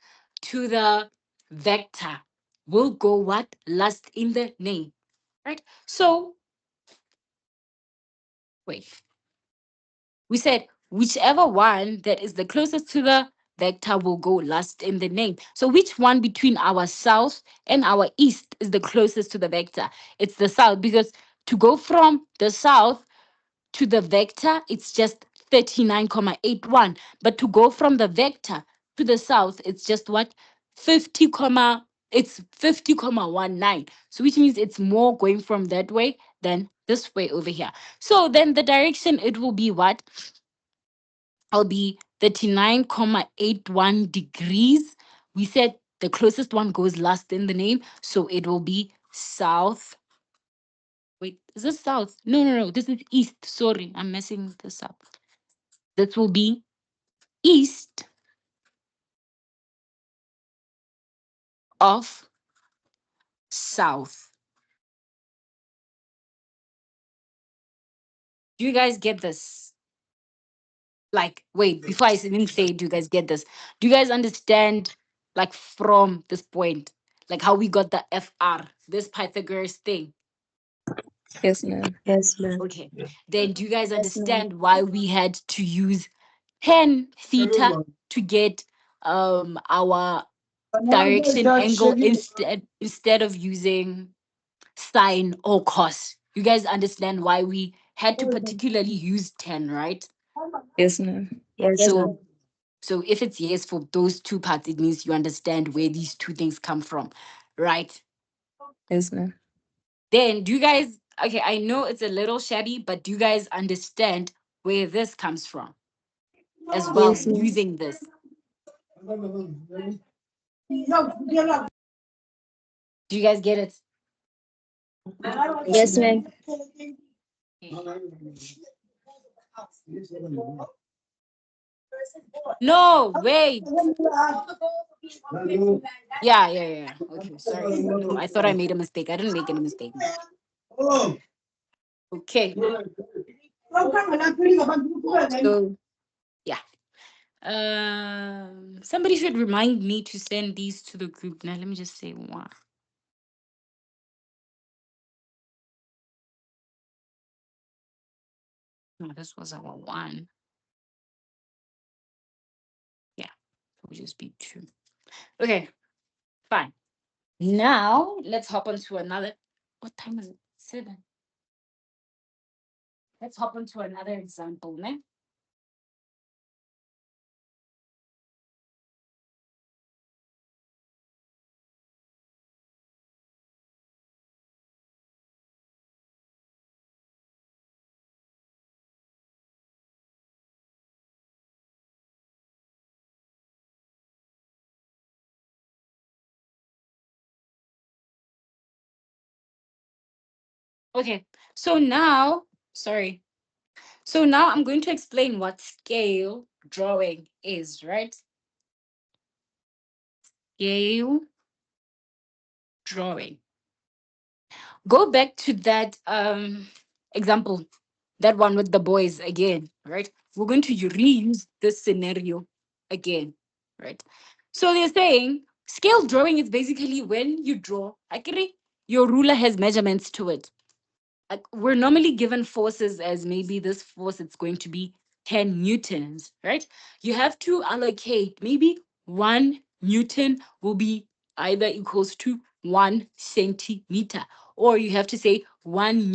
to the vector will go what? Last in the name, right? So, wait, we said whichever one that is the closest to the vector will go last in the name. So, which one between our south and our east is the closest to the vector? It's the south, because to go from the south to the vector, it's just 39,81. But to go from the vector to the south, it's just what? 50, it's 50,19. So which means it's more going from that way than this way over here. So then the direction, it will be what? I'll be 39,81 degrees. We said the closest one goes last in the name. So it will be south. Wait, is this south? No, no, no. This is east. Sorry, I'm messing this up. This will be east of south. Do you guys get this? Like, wait, before I even say, do you guys get this? Do you guys understand, like, from this point, like how we got the FR, this Pythagoras thing? Yes, ma'am. Yes, ma'am. Okay. Then do you guys Yes, ma'am. understand why we had to use tan theta to get our direction angle instead of using sine or cos? You guys understand why we had to particularly use 10, right? Yes, ma'am. Yes, So ma'am. so if it's yes for those two parts, it means you understand where these two things come from, right? Yes, ma'am. Then do you guys, okay, I know it's a little shabby, but do you guys understand where this comes from as well Yes, ma'am. using this? Do you guys get it? Yes, Yes, ma'am. ma'am. No, wait. Yeah, yeah, yeah. Okay, sorry. No, I thought I made a mistake. I didn't make any mistake. Okay, so yeah. Somebody should remind me to send these to the group. Now let me just say one. No, this was our one. Yeah, it would just be two. Okay, fine. Now let's hop on to another. What time is it? 7. Let's hop on to another example, ne? Okay. So now, sorry. So now I'm going to explain what scale drawing is, right? Scale drawing. Go back to that example, that one with the boys again, right? We're going to reuse this scenario again, right? So they're saying scale drawing is basically when you draw, actually, your ruler has measurements to it. Like we're normally given forces as maybe this force it's going to be 10 newtons, right? You have to allocate maybe 1 newton will be either equals to 1 centimeter, or you have to say 1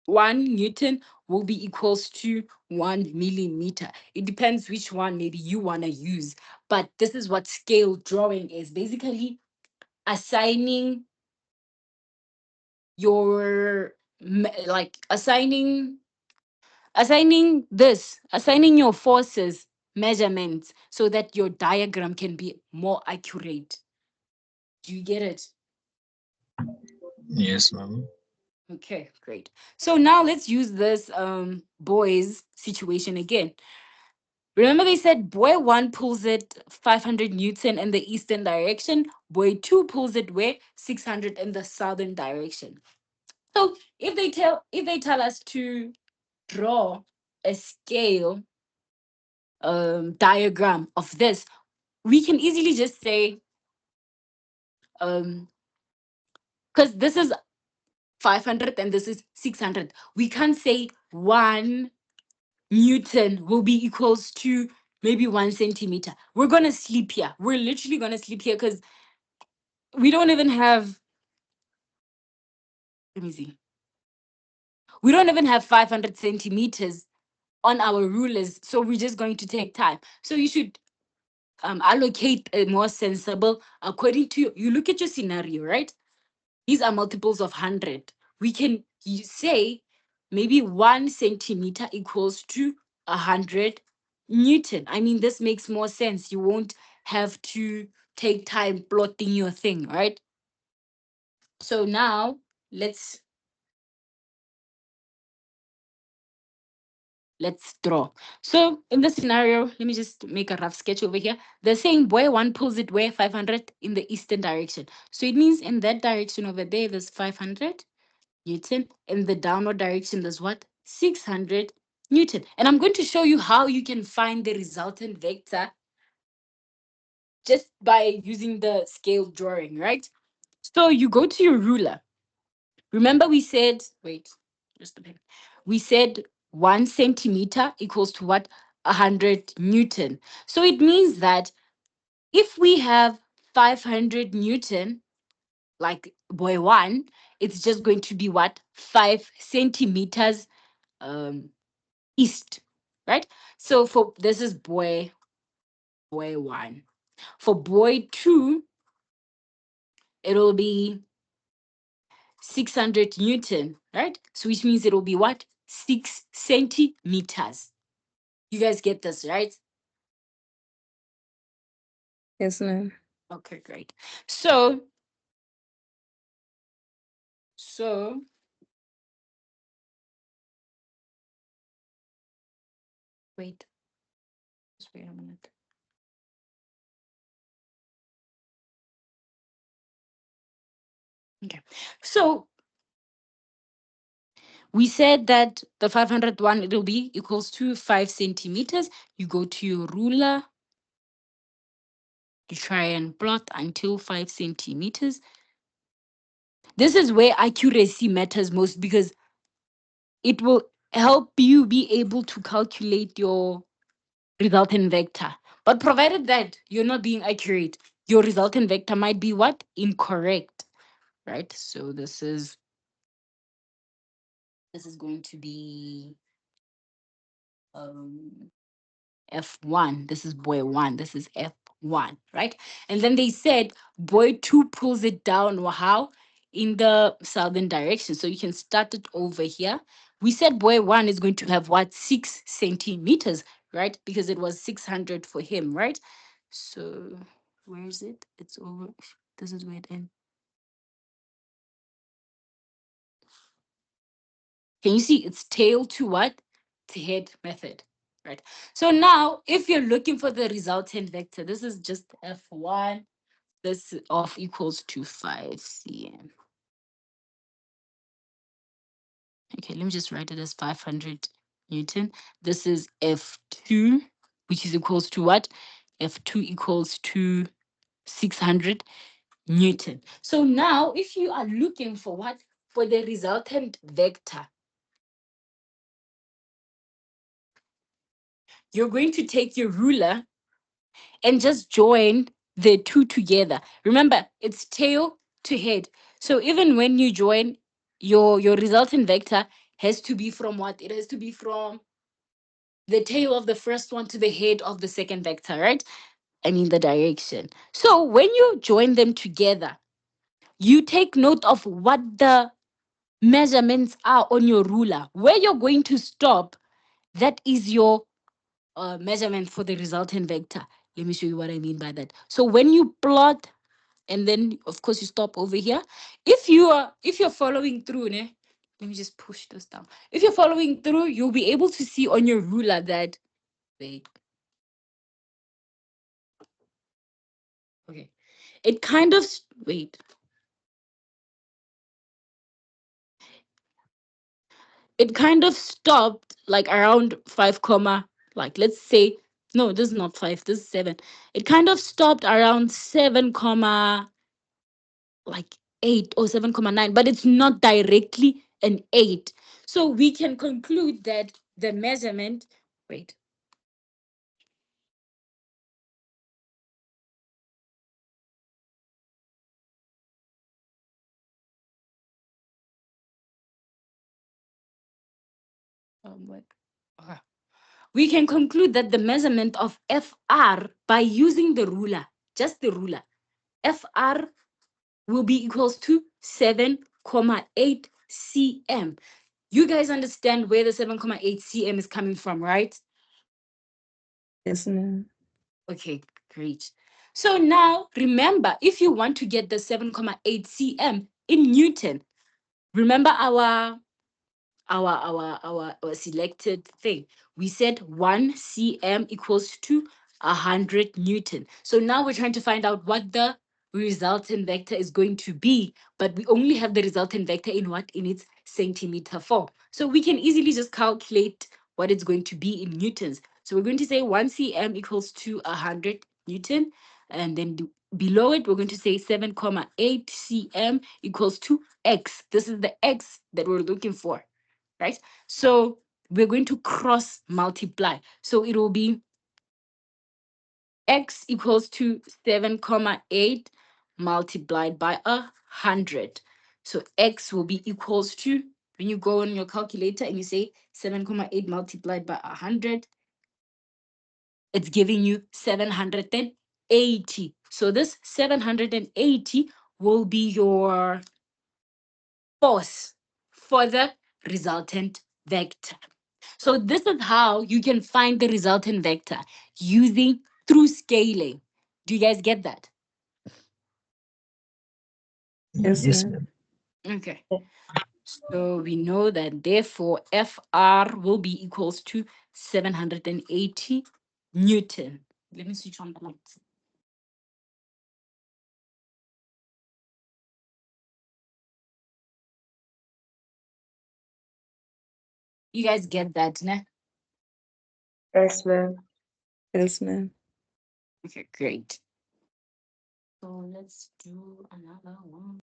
newton will be equals to 1 millimeter. It depends which one maybe you want to use, but this is what scale drawing is basically: assigning your like assigning your forces measurements so that your diagram can be more accurate. Do you get it? Yes, ma'am. Okay, great. So now let's use this boys situation again. Remember they said boy 1 pulls it 500 newton in the eastern direction, boy 2 pulls it where 600 in the southern direction. So if they tell us to draw a scale diagram of this, we can easily just say, um because this is 500 and this is 600, we can't say 1 newton will be equals to maybe 1 centimeter. We're gonna sleep here, we're literally gonna sleep here, because we don't even have, let me see, we don't even have 500 centimeters on our rulers, so we're just going to take time. So you should allocate a more sensible according to you look at your scenario, right? These are multiples of 100. We can say maybe 1 centimeter equals to 100 newton. I mean, this makes more sense. You won't have to take time plotting your thing, right? So now let's let's draw. So in this scenario, let me just make a rough sketch over here. They're saying boy 1 pulls it where 500 in the eastern direction. So it means in that direction over there, there's 500 Newton. In the downward direction, there's what? 600 Newton. And I'm going to show you how you can find the resultant vector just by using the scale drawing, right? So you go to your ruler. Remember we said, wait, just a minute. We said 1 centimeter equals to what? 100 Newton. So it means that if we have 500 Newton, like boy 1, it's just going to be what? 5 centimeters um east, right? So for this is boy 1. For boy 2, it'll be 600 Newton, right? So which means it'll be what? 6 centimeters. You guys get this, right? Yes, ma'am. Okay, great. So wait, just wait a minute. Okay. So we said that the 500 one, it'll be equals to 5 centimeters. You go to your ruler, you try and plot until 5 centimeters. This is where accuracy matters most, because it will help you be able to calculate your resultant vector. But provided that you're not being accurate, your resultant vector might be what? Incorrect, right? So this is going to be um F1. This is boy 1. This is F1, right? And then they said boy 2 pulls it down. How? In the southern direction. So you can start it over here. We said boy 1 is going to have what? 6 centimeters, right? Because it was 600 for him, right? So where is it? It's over. This is where it ends. Can you see it's tail to what? To head method, right? So now, if you're looking for the resultant vector, this is just F1, this of equals to 5 cm. Okay, let me just write it as 500 Newton. This is F2, which is equals to what? F2 equals to 600 Newton. So now, if you are looking for what? For the resultant vector, you're going to take your ruler and just join the two together. Remember, it's tail to head. So even when you join, your resultant vector has to be from what? It has to be from the tail of the first one to the head of the second vector, right? I mean the direction. So when you join them together, you take note of what the measurements are on your ruler. Where you're going to stop, that is your measurement for the resultant vector. Let me show you what I mean by that. So when you plot, and then of course you stop over here. If you're following through, ne? Let me just push this down. If you're following through, you'll be able to see on your ruler that wait. Okay. It kind of wait. It kind of stopped like around 5 comma, like let's say, no, this is not 5, this is 7. It kind of stopped around 7 comma like 8 or 7.9, but it's not directly an 8. So we can conclude that the measurement, wait, what? Okay. We can conclude that the measurement of FR by using the ruler, just the ruler, FR will be equals to 7.8 cm. You guys understand where the 7.8 cm is coming from, right? Yes, ma'am. Okay, great. So now remember, if you want to get the 7.8 cm in Newton, remember our selected thing. We said 1 cm equals to 100 Newton. So now we're trying to find out what the resultant vector is going to be, but we only have the resultant vector in what? In its centimeter form. So we can easily just calculate what it's going to be in newtons. So we're going to say 1 cm equals to 100 Newton. And then below it, we're going to say 7.8 cm equals to x. This is the x that we're looking for, right? So we're going to cross multiply. So it will be x equals to 7.8 multiplied by 100. So x will be equals to, when you go on your calculator and you say 7.8 multiplied by 100, it's giving you 780. So this 780 will be your force for the resultant vector. So this is how you can find the resultant vector using through scaling. Do you guys get that? Yes, Yes, ma'am. ma'am. Okay. So we know that therefore FR will be equals to 780 Newton. Let me switch on the lights. You guys get that, ne? Yes, ma'am. Yes, ma'am. Okay, great. So let's do another one.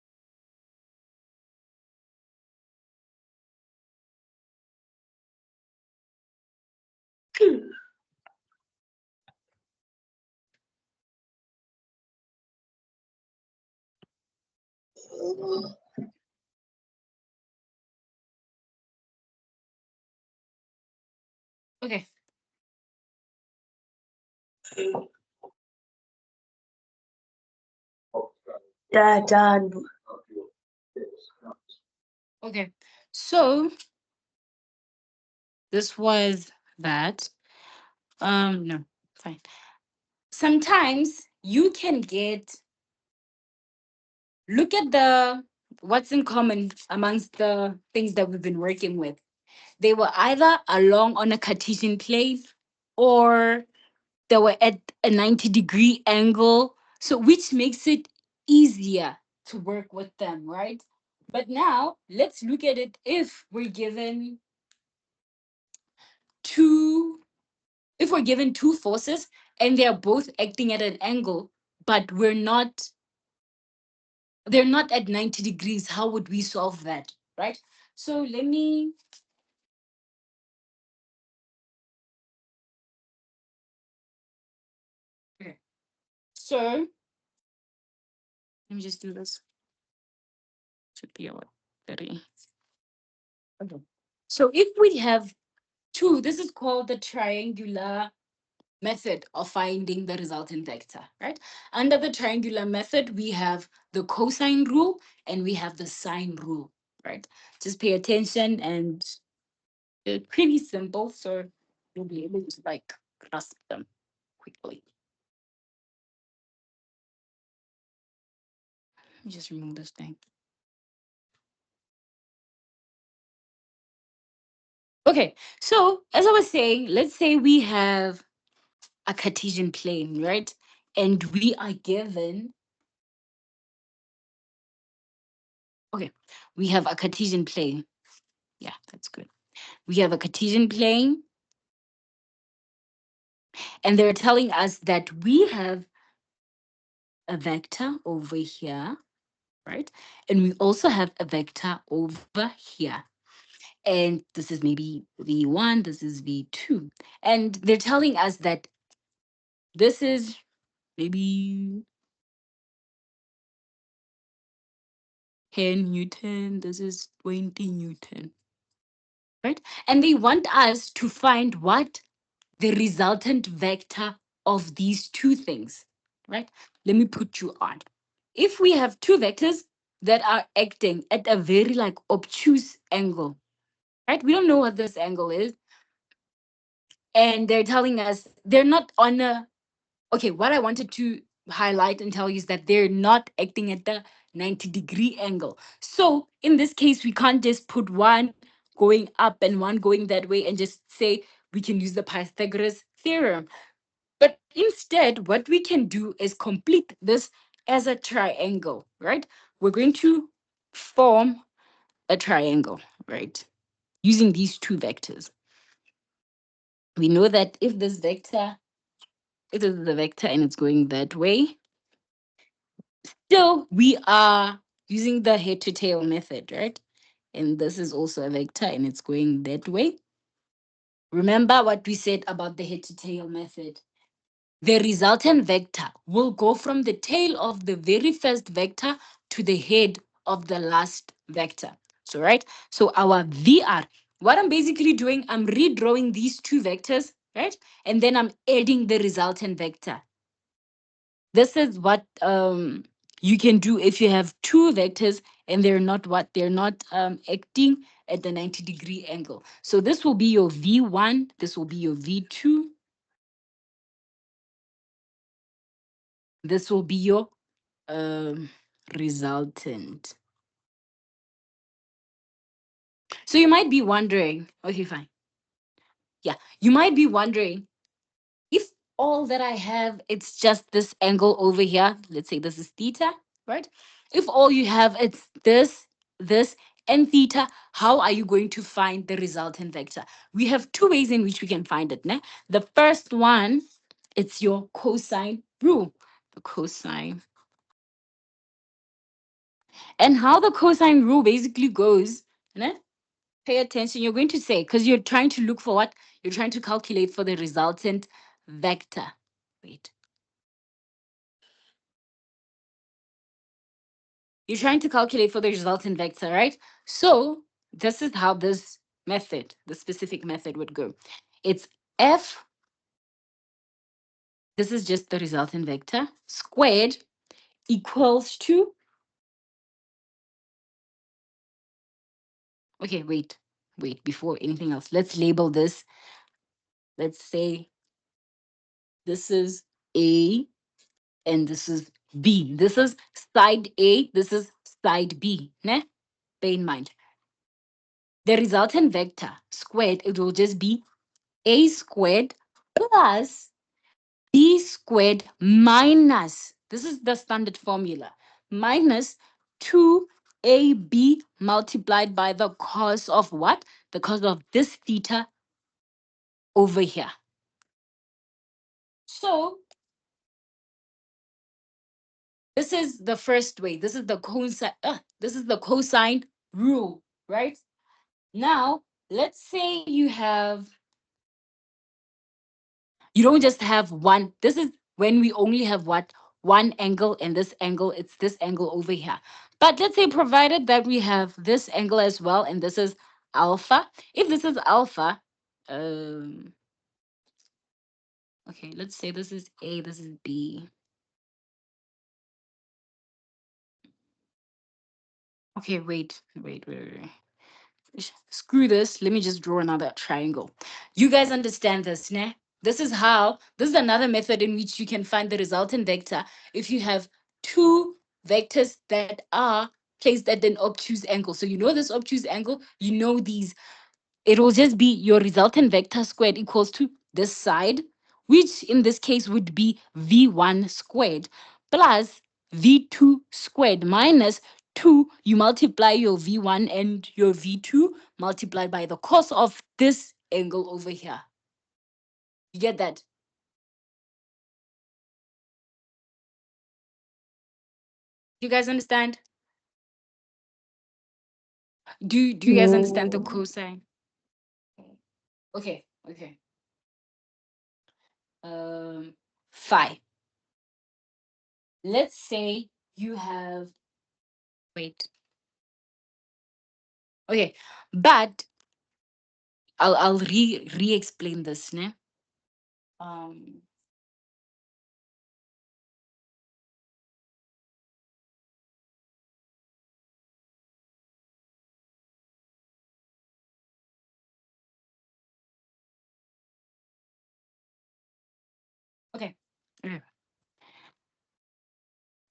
Okay. Yeah, done. Okay. So this was that. No, fine. Sometimes you can get, look at the what's in common amongst the things that we've been working with. They were either along on a Cartesian plane or they were at a 90-degree angle. So, which makes it easier to work with them, right? But now let's look at it if we're given two if we're given two forces and they're both acting at an angle, but they're not at 90 degrees, how would we solve that, right? So okay. So let me just do this. Should be about 30. Okay. So if we have two, this is called the triangular method of finding the resultant vector, right? Under the triangular method, we have the cosine rule and we have the sine rule, right? Just pay attention and they're pretty simple, so you'll be able to like grasp them quickly. Let me just remove this thing. Okay, so as I was saying, let's say we have a Cartesian plane, right? And we are given, okay, we have a Cartesian plane. Yeah, that's good. We have a Cartesian plane, and they're telling us that we have a vector over here, right? And we also have a vector over here. And this is maybe V1, this is V2. And they're telling us that this is maybe 10 Newton, this is 20 Newton, right? And they want us to find what the resultant vector of these two things, right? Let me put you on. If we have two vectors that are acting at a very like obtuse angle, right? We don't know what this angle is. And they're telling us they're not on a, okay, what I wanted to highlight and tell you is that they're not acting at the 90-degree angle. So in this case, we can't just put one going up and one going that way and just say we can use the Pythagoras theorem. But instead, what we can do is complete this as a triangle, right? We're going to form a triangle, right? Using these two vectors. We know that if this vector, if this is the vector and it's going that way, still we are using the head to tail method, right? And this is also a vector and it's going that way. Remember what we said about the head to tail method. The resultant vector will go from the tail of the very first vector to the head of the last vector. So, right? So our VR, what I'm basically doing, I'm redrawing these two vectors, right? And then I'm adding the resultant vector. This is what you can do if you have two vectors and they're not acting at the 90-degree angle. So this will be your V1, this will be your V2, this will be your resultant. So you might be wondering, okay, fine. Yeah, you might be wondering if all that I have, it's just this angle over here. Let's say this is theta, right? If all you have, it's this, and theta, how are you going to find the resultant vector? We have two ways in which we can find it. Ne? The first one, it's your cosine rule. The cosine. And how the cosine rule basically goes, ne? Pay attention. You're going to say, because you're trying to look for what? You're trying to calculate for the resultant vector. Wait. You're trying to calculate for the resultant vector, right? So this is how this method, the specific method would go. It's f, this is just the resultant vector, squared equals to, okay, wait, before anything else, let's label this. Let's say this is A and this is B. This is side A, this is side B. Ne? Bear in mind. the resultant vector squared, it will just be a squared plus b squared minus, this is the standard formula, minus 2ab multiplied by the cos of what? The cos of this theta over here. So this is the first way. This is the cosine. This is the cosine rule, right? Now, let's say you don't just have one. This is when we only have what? One angle and this angle, it's this angle over here. But let's say provided that we have this angle as well, and this is alpha. If this is alpha, um, okay, let's say this is A, this is B. Okay, wait. Screw this. Let me just draw another triangle. You guys understand this, ne? This is another method in which you can find the resultant vector if you have two vectors that are placed at an obtuse angle. So you know this obtuse angle, you know these. It will just be your resultant vector squared equals to this side, which in this case would be v1 squared plus v2 squared minus 2. You multiply your v1 and your v2 multiplied by the cos of this angle over here. You get that? Do you guys understand? Do you guys understand the No. cosine? Okay. Phi. Let's say you have, wait. Okay, but I'll re-explain this, ne? Um, okay. Okay.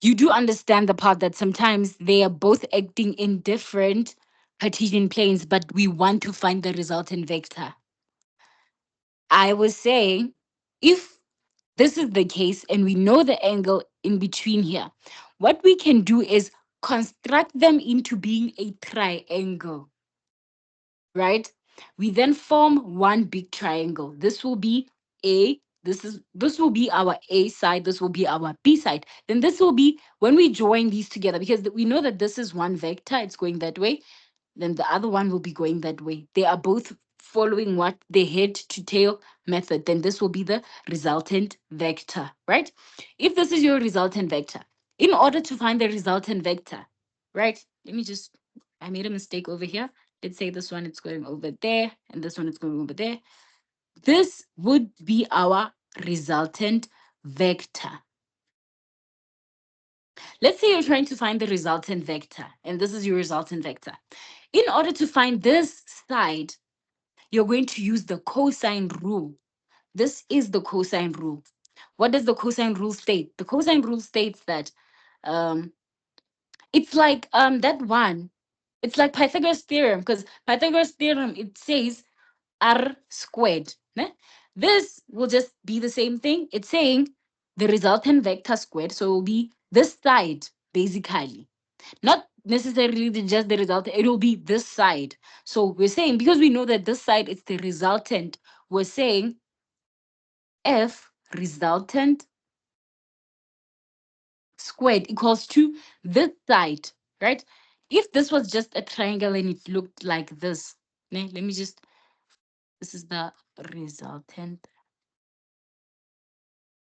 You do understand the part that sometimes they are both acting in different Cartesian planes, but we want to find the resultant vector. I was saying, if this is the case and we know the angle in between here, what we can do is construct them into being a triangle, right? We then form one big triangle. This will be A. This will be our A side. This will be our B side. Then this will be when we join these together, because we know that this is one vector. It's going that way. Then the other one will be going that way. They are both following what the head to tail method. Then this will be the resultant vector, right? If this is your resultant vector, in order to find the resultant vector, right? I made a mistake over here. Let's say this one is going over there and this one is going over there. This would be our resultant vector. Let's say you're trying to find the resultant vector, and this is your resultant vector. In order to find this side, you're going to use the cosine rule. This is the cosine rule. What does the cosine rule state? The cosine rule states that um, it's like that one. It's like Pythagoras theorem, because Pythagoras theorem, it says r squared. Ne? This will just be the same thing. It's saying the resultant vector squared. So it will be this side, basically. Not necessarily just the result, it will be this side. So we're saying, because we know that this side is the resultant, we're saying f resultant squared equals to this side, right? If this was just a triangle and it looked like this, let me just, this is the resultant.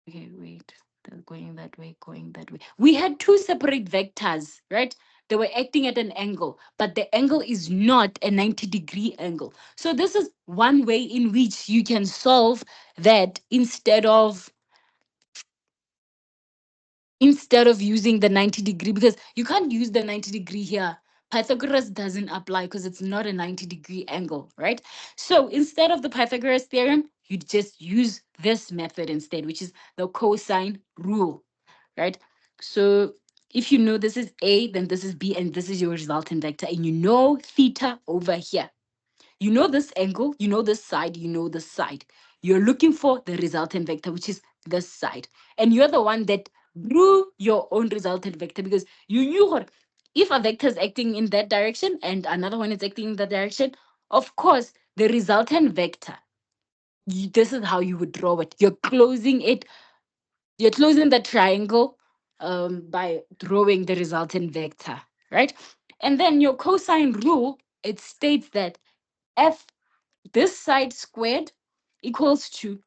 Okay, wait. They're going that way, going that way. We had two separate vectors, right? They were acting at an angle, but the angle is not a 90-degree angle. So this is one way in which you can solve that instead of using the 90-degree, because you can't use the 90-degree here. Pythagoras doesn't apply because it's not a 90-degree angle, right? So instead of the Pythagoras theorem, you just use this method instead, which is the cosine rule, right? So if you know this is A, then this is B, and this is your resultant vector, and you know theta over here. You know this angle, you know this side, you know this side. You're looking for the resultant vector, which is this side. And you're the one that drew your own resultant vector because you knew what if a vector is acting in that direction and another one is acting in that direction, of course, the resultant vector, this is how you would draw it. You're closing the triangle by drawing the resultant vector, right? And then your cosine rule, it states that f this side squared equals to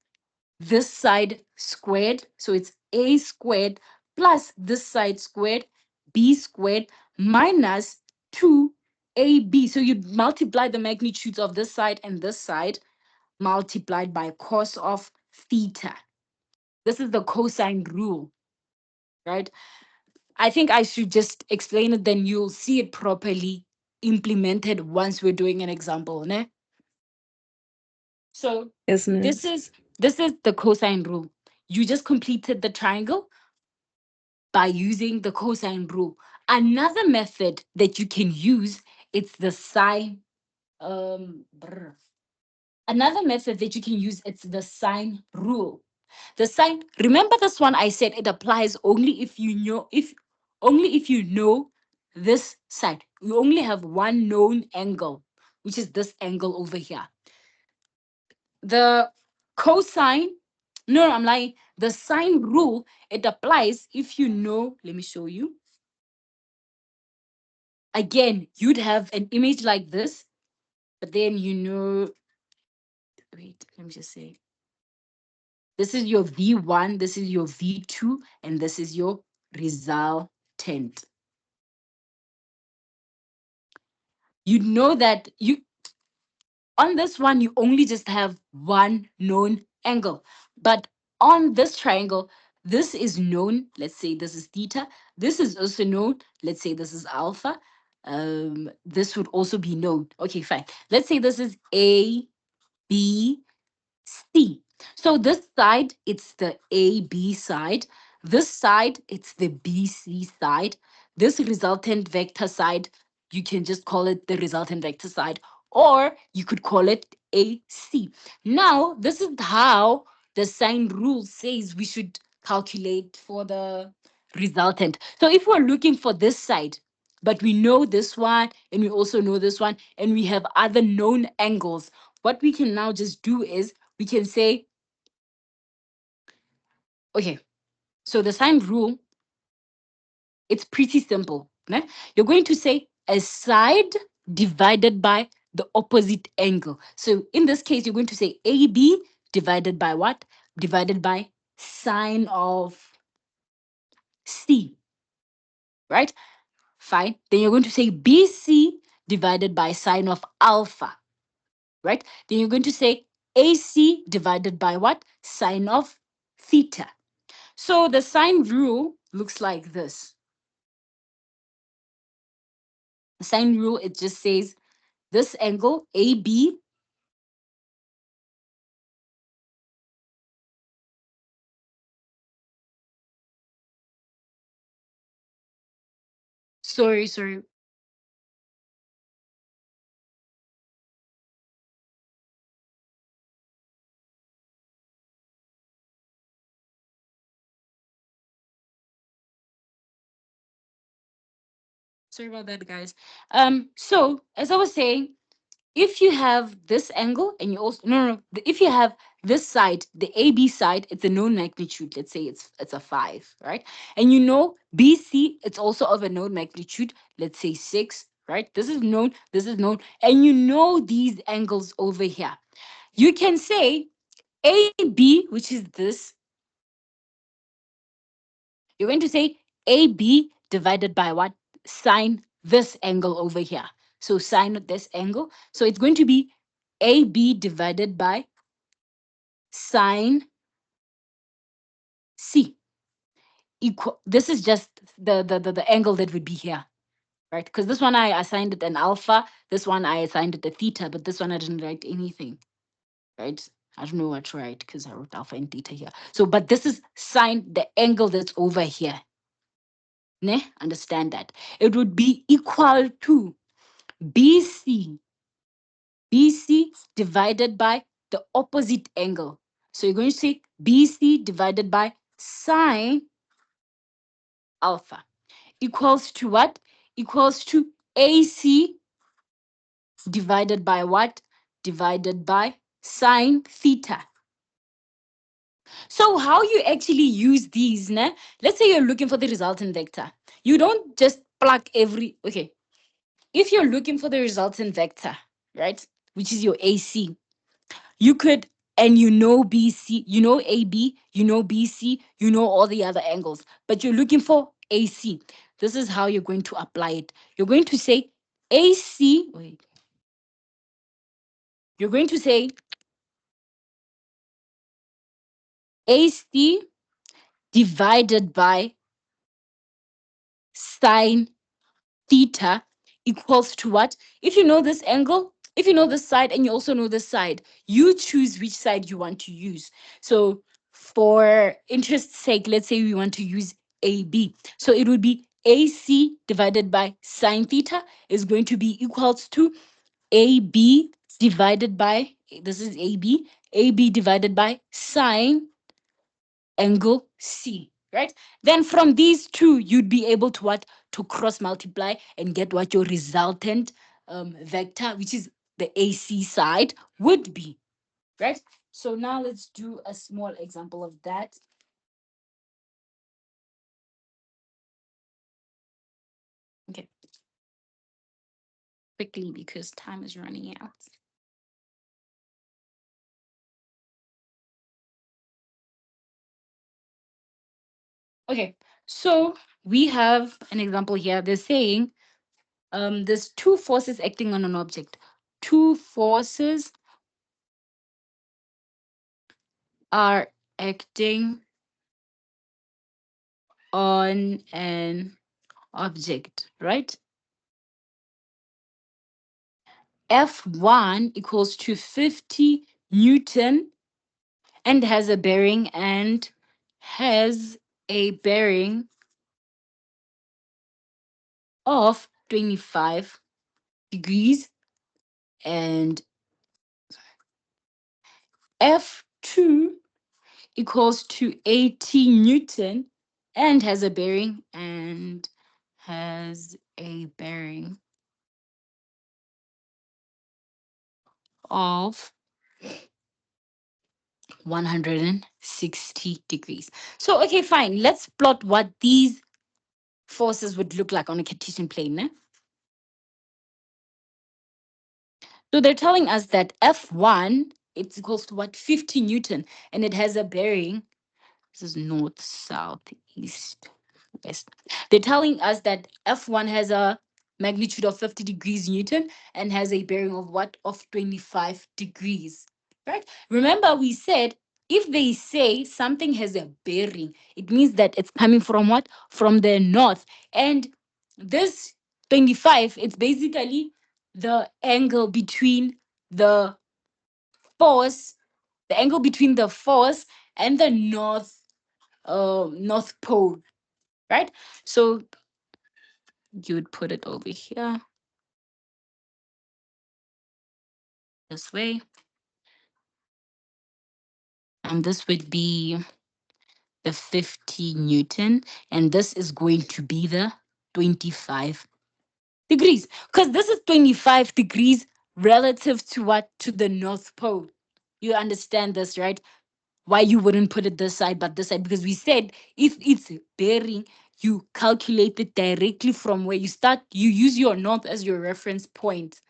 this side squared. So it's a squared plus this side squared, b squared minus 2ab. So you multiply the magnitudes of this side and this side multiplied by cos of theta. This is the cosine rule, right? I think I should just explain it, then you'll see it properly implemented once we're doing an example. Ne? So Yes, ma'am. this is the cosine rule. You just completed the triangle by using the cosine rule. Another method that you can use, it's the sine. Brr. Another method that you can use, it's the sine rule. The sine, remember this one I said it applies only if you know this side. You only have one known angle, which is this angle over here. The cosine, no, I'm lying. The sine rule, it applies if you know, let me show you. Again, you'd have an image like this, but then wait, let me just say. This is your V1, this is your V2, and this is your resultant. You know that on this one, you only just have one known angle. But on this triangle, this is known. Let's say this is theta. This is also known. Let's say this is alpha. This would also be known. Okay, fine. Let's say this is A, B, C. So this side, it's the AB side. This side, it's the BC side. This resultant vector side, you can just call it the resultant vector side, or you could call it AC. Now, this is how the sine rule says we should calculate for the resultant. So if we're looking for this side, but we know this one, and we also know this one, and we have other known angles, what we can now just do is we can say, okay, so the sine rule, it's pretty simple. Ne? You're going to say a side divided by the opposite angle. So in this case, you're going to say AB divided by what? Divided by sine of C, right? Fine. Then you're going to say BC divided by sine of alpha, right? Then you're going to say AC divided by what? Sine of theta. So the sine rule looks like this. The sine rule, it just says this angle AB. Sorry. Sorry about that, guys. So as I was saying, if you have this angle and you also if you have this side, the AB side, it's a known magnitude. Let's say it's a 5, right? And you know BC, it's also of a known magnitude. Let's say 6, right? This is known, and you know these angles over here. You can say AB, which is this, you're going to say AB divided by what? Sine this angle over here. So sine this angle. So it's going to be AB divided by sine C. Equal. This is just the angle that would be here, right? Because this one I assigned it an alpha. This one I assigned it a theta, but this one I didn't write anything, right? I don't know what to write because I wrote alpha and theta here. So, but this is sine the angle that's over here. Ne? Understand that. It would be equal to BC. BC divided by the opposite angle. So you're going to say BC divided by sine alpha equals to what? Equals to AC divided by what? Divided by sine theta. So how you actually use these, ne? Let's say you're looking for the resultant vector. You don't just plug every, okay. If you're looking for the resultant vector, right, which is your AC, you could, and you know BC, you know AB, you know BC, you know all the other angles, but you're looking for AC. This is how you're going to apply it. You're going to say AC, wait, you're going to say AC divided by sine theta equals to what? If you know this angle, if you know this side and you also know this side, you choose which side you want to use. So for interest's sake, let's say we want to use AB. So it would be AC divided by sine theta is going to be equals to AB divided by, this is AB, AB divided by sine angle C, right? Then from these two, you'd be able to what? To cross multiply and get what your resultant vector, which is the AC side, would be, right? So now let's do a small example of that. Okay, quickly because time is running out. Okay, so we have an example here. They're saying there's two forces acting on an object. Two forces are acting on an object, right? F1 equals to 50 Newton and has a bearing of 25 degrees, and F2 equals to 80 Newton and has a bearing of 160 degrees. So, okay, fine. Let's plot what these forces would look like on a Cartesian plane. Ne? So they're telling us that F1, it's equals to what? 50 Newton, and it has a bearing. This is north, south, east, west. They're telling us that F1 has a magnitude of 50 degrees Newton and has a bearing of what? Of 25 degrees, right? Remember, we said if they say something has a bearing, it means that it's coming from what? From the north. And this 25, it's basically the angle between the force, the angle between the force and the north pole, right? So you would put it over here this way, and this would be the 50 Newton, and this is going to be the 25 degrees, because this is 25 degrees relative to what? To the north pole. You understand this, right? Why you wouldn't put it this side but this side, because we said if it's bearing, you calculate it directly from where you start. You use your north as your reference point,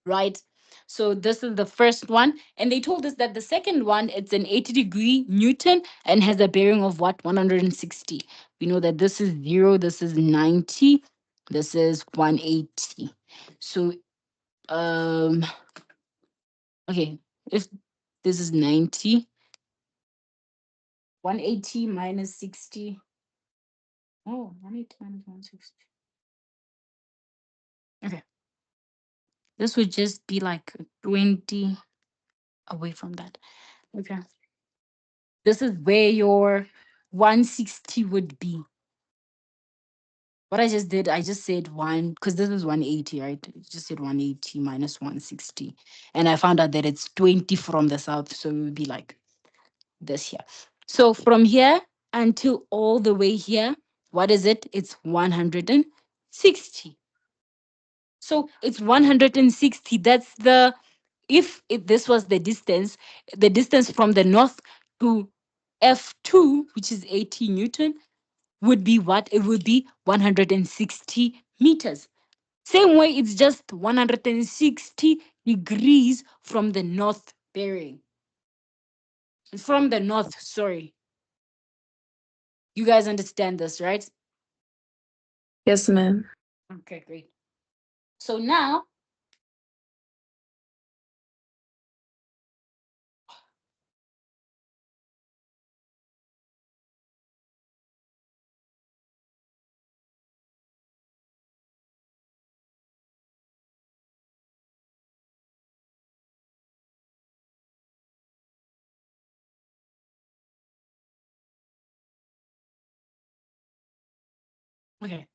right? So this is the first one, and they told us that the second one, it's an 80-degree Newton and has a bearing of what? 160. We know that this is 0, this is 90, this is 180. So okay, if this is 90, 180 minus 60. Oh, 180 minus 160. Okay. This would just be like 20 away from that. Okay. This is where your 160 would be. What I just did, I just said one, because this is 180, right? I just said 180 minus 160. And I found out that it's 20 from the south. So it would be like this here. So from here until all the way here, what is it? It's 160. So it's 160. That's the, if this was the distance from the north to F2, which is 80 Newton, would be what? It would be 160 meters. Same way, it's just 160 degrees from the north bearing. From the north, sorry. You guys understand this, right? Yes, ma'am. Okay, great. So now, okay.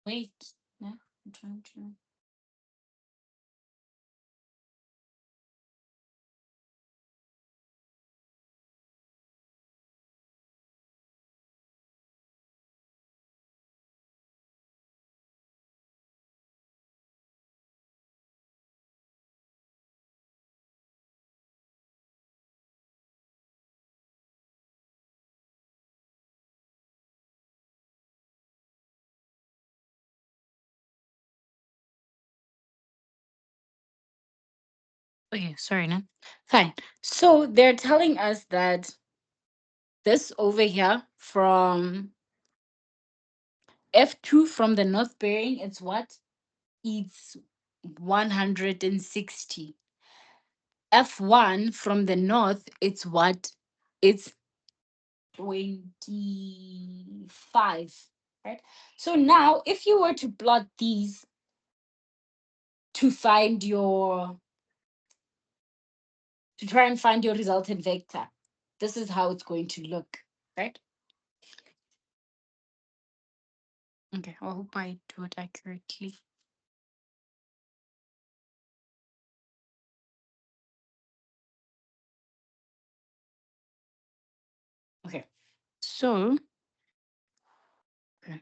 Wait. No, I'm trying to. Okay, sorry, no. Fine. So they're telling us that this over here from F2 from the north bearing, it's what? It's 160. F1 from the north, it's what? It's 25, right? So now, if you were to plot these to find your, to try and find your resultant vector, this is how it's going to look, right? Okay, I hope I do it accurately. Okay, so okay,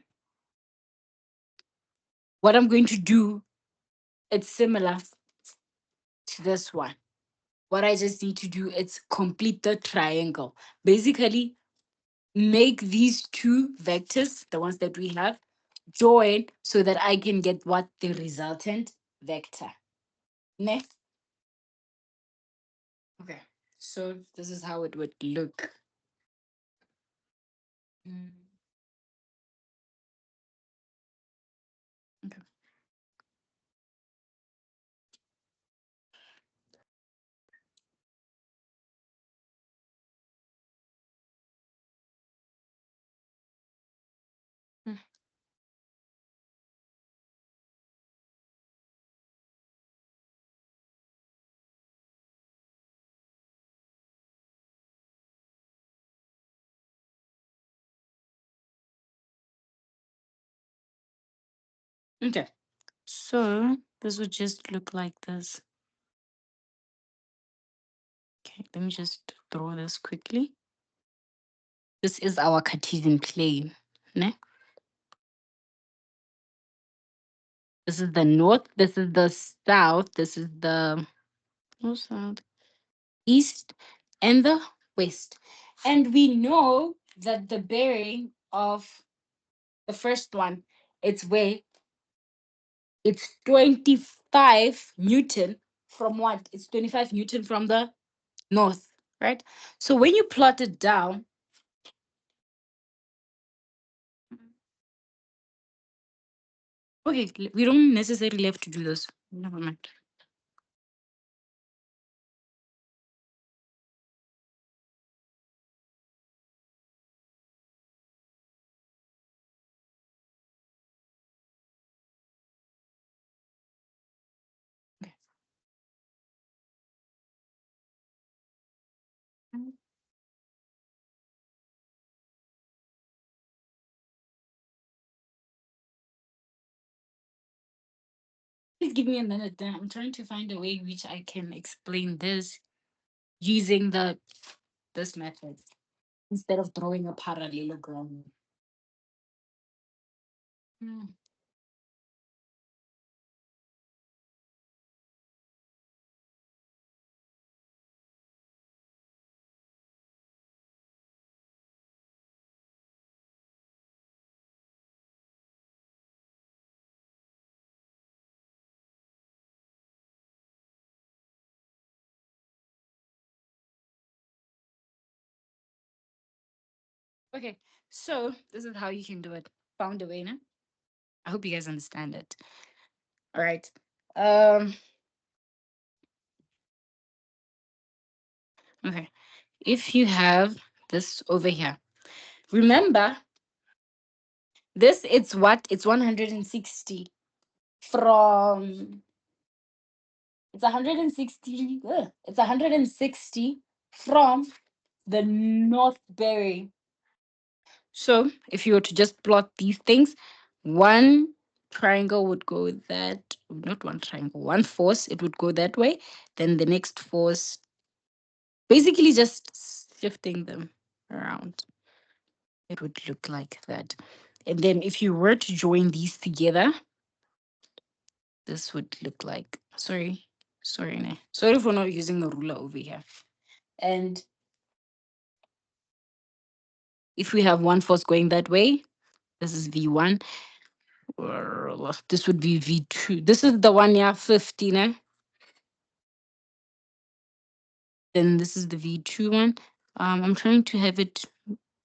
what I'm going to do, it's similar to this one. What I just need to do is complete the triangle. Basically, make these two vectors, the ones that we have, join so that I can get what? The resultant vector. Next. Okay. So this is how it would look. Mm, okay. Mm, okay. So this would just look like this. Okay, let me just draw this quickly. This is our Cartesian plane. Ne? This is the north, this is the south, this is the no south, east, and the west. And we know that the bearing of the first one, it's where it's 25 Newton from what? It's 25 Newton from the north, right? So when you plot it down, okay, we don't necessarily have to do this. Never mind. Please give me a minute then. I'm trying to find a way in which I can explain this using the this method instead of drawing a parallelogram. Hmm. Okay, so this is how you can do it. Found a way, now. I hope you guys understand it. All right. Um. Okay. If you have this over here, remember this. It's what? It's 160 from. It's 160. It's 160 from the North Berry. So if you were to just plot these things, one triangle would go that, not one triangle, one force, it would go that way. Then the next force, basically just shifting them around, it would look like that. And then if you were to join these together, this would look like, sorry, for not using the ruler over here. And if we have one force going that way, this is V1. This would be V2. This is the one, yeah, 15. Eh? Then this is the V2 one. I'm trying to have it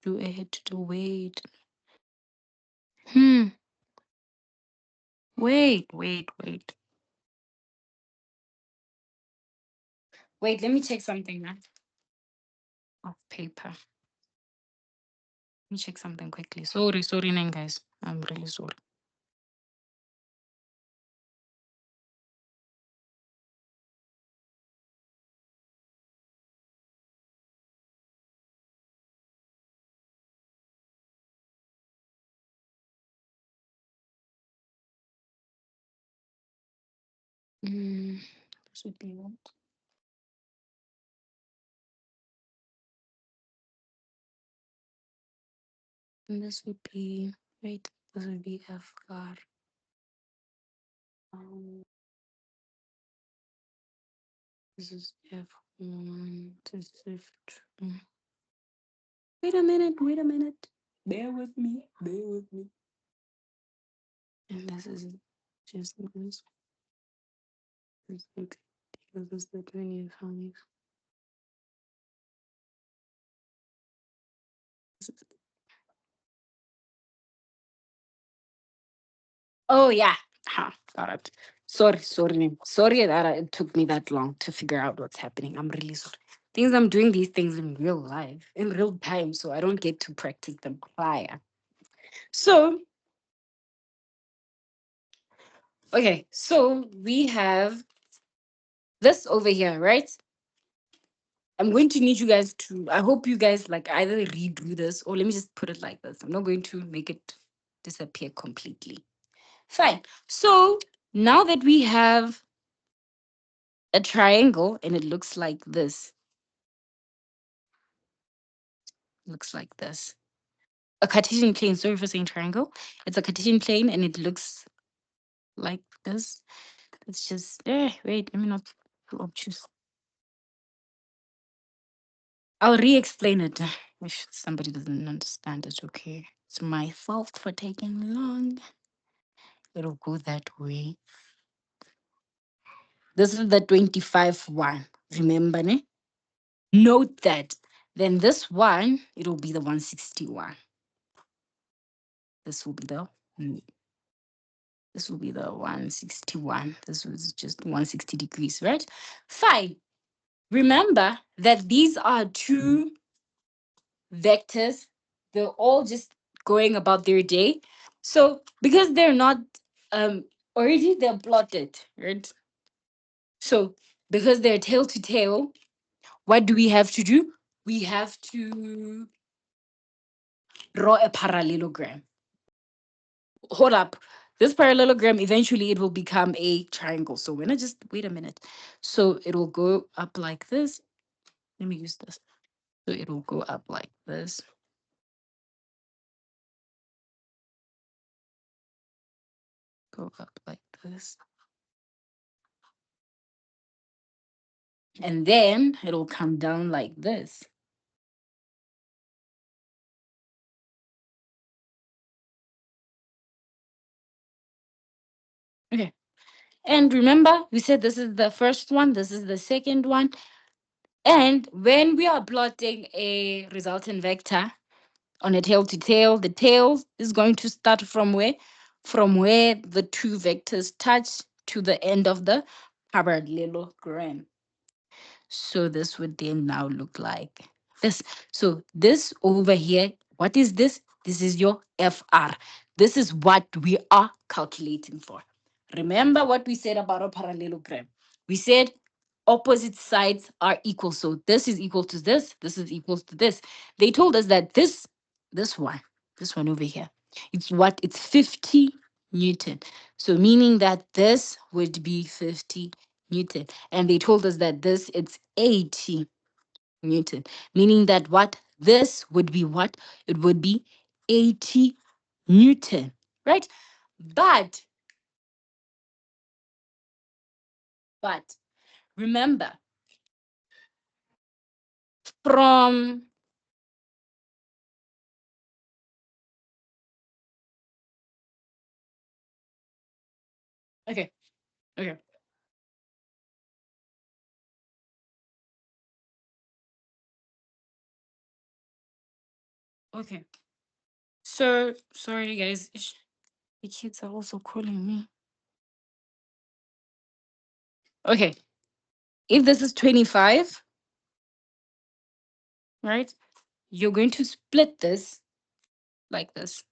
do ahead to wait. Hmm. Wait. Wait, let me check something now. Off paper. Let me check something quickly. Sorry, name guys. I'm really sorry. Mm, this would be what? And this would be wait. This would be F bar. Um, this is F1. This is F2. Wait a minute. Bear with me. And this is just this. It's like because it's the 25. Oh yeah. Got it. Sorry that it took me that long to figure out what's happening. I'm really sorry. Things I'm doing these things in real life, in real time, so I don't get to practice them prior. So, okay, so we have this over here, right? I'm going to need you guys to, I hope you guys like either redo this or let me just put it like this. I'm not going to make it disappear completely. Fine. So now that we have a triangle and it looks like this. A Cartesian plane, sorry for saying triangle. It's a Cartesian plane and it looks like this. It's just, wait, let me not choose. I'll re-explain it if somebody doesn't understand it. Okay, it's my fault for taking long. It'll go that way. This is the 25 one. Remember, ne? Note that. Then this one, it'll be the 161. This will be the mm, this will be the 161. This was just 160 degrees, right? Fine. Remember that these are two vectors. They're all just going about their day. So because they're not already they're plotted, right? So because they're tail to tail, what do we have to do? we have to draw a parallelogram. Hold up. This parallelogram, eventually it will become a triangle. So when I just wait a minute. So it will go up like this. Let me use this. So it will go up like this. Go up like this. And then it'll come down like this. Okay. And remember, we said this is the first one, this is the second one. And when we are plotting a resultant vector on a tail to tail, the tail is going to start from where? From where the two vectors touch to the end of the parallelogram. So this would then now look like this. So this over here, what is this? This is your FR. This is what we are calculating for. Remember what we said about a parallelogram. We said opposite sides are equal. So this is equal to this is equal to this. They told us that this one, this one over here, it's what? It's 50 Newton. So meaning that this would be 50 Newton. And they told us that this it's 80 Newton, meaning that what? This would be what? It would be 80 Newton, right? But, but remember, from, okay, okay, okay. So, sorry guys, the kids are also calling me. Okay, if this is 25, right, you're going to split this like this.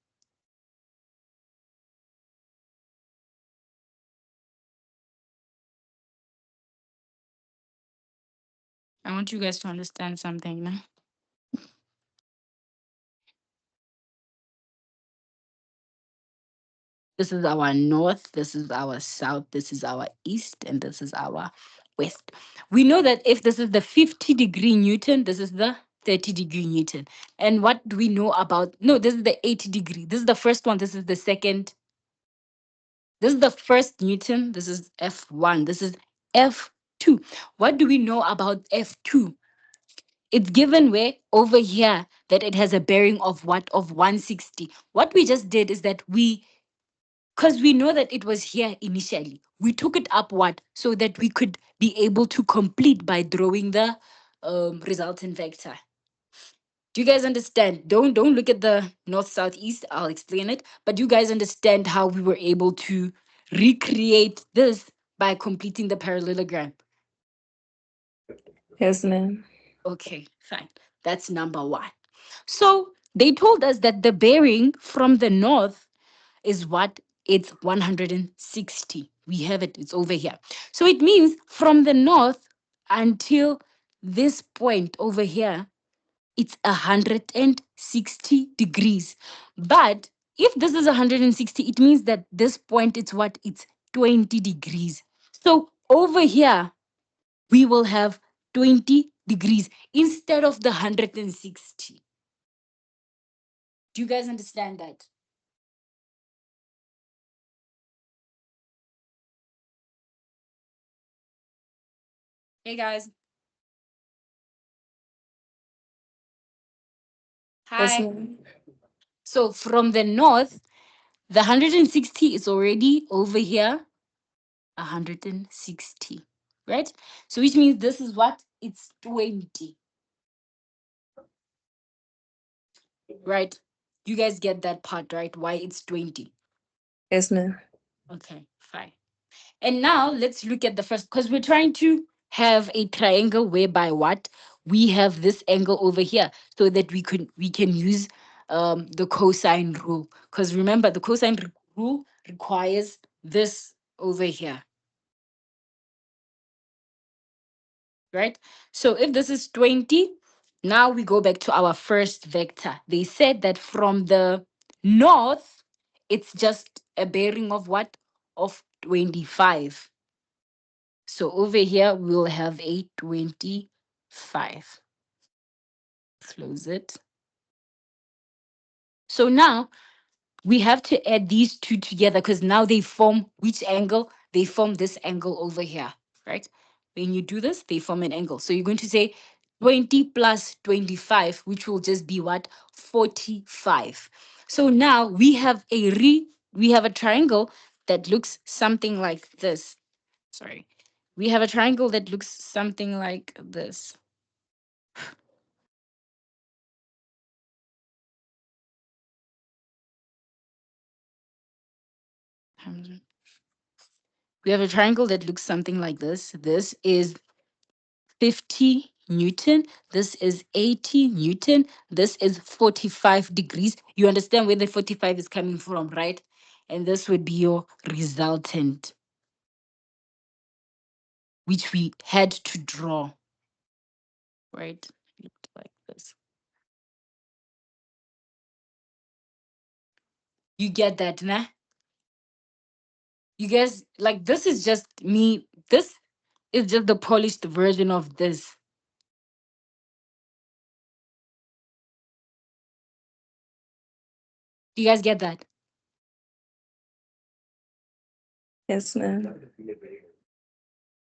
I want you guys to understand something now. This is our north, this is our south, this is our east, and this is our west. We know that if this is the 50-degree Newton, this is the 30-degree Newton. And what do we know about? No, this is the 80-degree. This is the first one. This is the second. This is the first Newton. This is F1. This is F2. What do we know about F2? It's given where over here that it has a bearing of what? Of 160. What we just did is that because we know that it was here initially, we took it upward so that we could be able to complete by drawing the resultant vector. Do you guys understand? Don't look at the north, south, east. I'll explain it. But you guys understand how we were able to recreate this by completing the parallelogram. Yes, ma'am. Okay, fine. That's number one. So they told us that the bearing from the north is what? It's 160. We have it, it's over here. So it means from the north until this point over here, it's 160 degrees. But if this is 160, it means that this point, it's what? It's 20 degrees. So over here, we will have 20 degrees instead of the 160. Do you guys understand that? Hey guys. Yes, Hi. ma'am. So from the north, the 160 is already over here, 160, right? So which means this is what? It's 20, right? You guys get that part, right? Why it's 20. Yes, ma'am. Okay, fine. And now let's look at the first, because we're trying to have a triangle whereby what? We have this angle over here so that we can use the cosine rule. Because remember, the cosine rule requires this over here, right? So if this is 20, Now we go back to our first vector. They said that from the north, it's just a bearing of what? Of 25. So over here, we'll have a 25. Close it. So now we have to add these two together because now they form which angle? They form this angle over here, right? When you do this, they form an angle. So you're going to say 20 plus 25, which will just be what? 45. So now we have a triangle that looks something like this. Sorry. We have a triangle that looks something like this. We have a triangle that looks something like this. This is 50 Newton. This is 80 Newton. This is 45 degrees. You understand where the 45 is coming from, right? And this would be your resultant, which we had to draw, right? Looked like this. You get that, nah? You guys, like, this is just me. This is just the polished version of this. Do you guys get that? Yes, ma'am.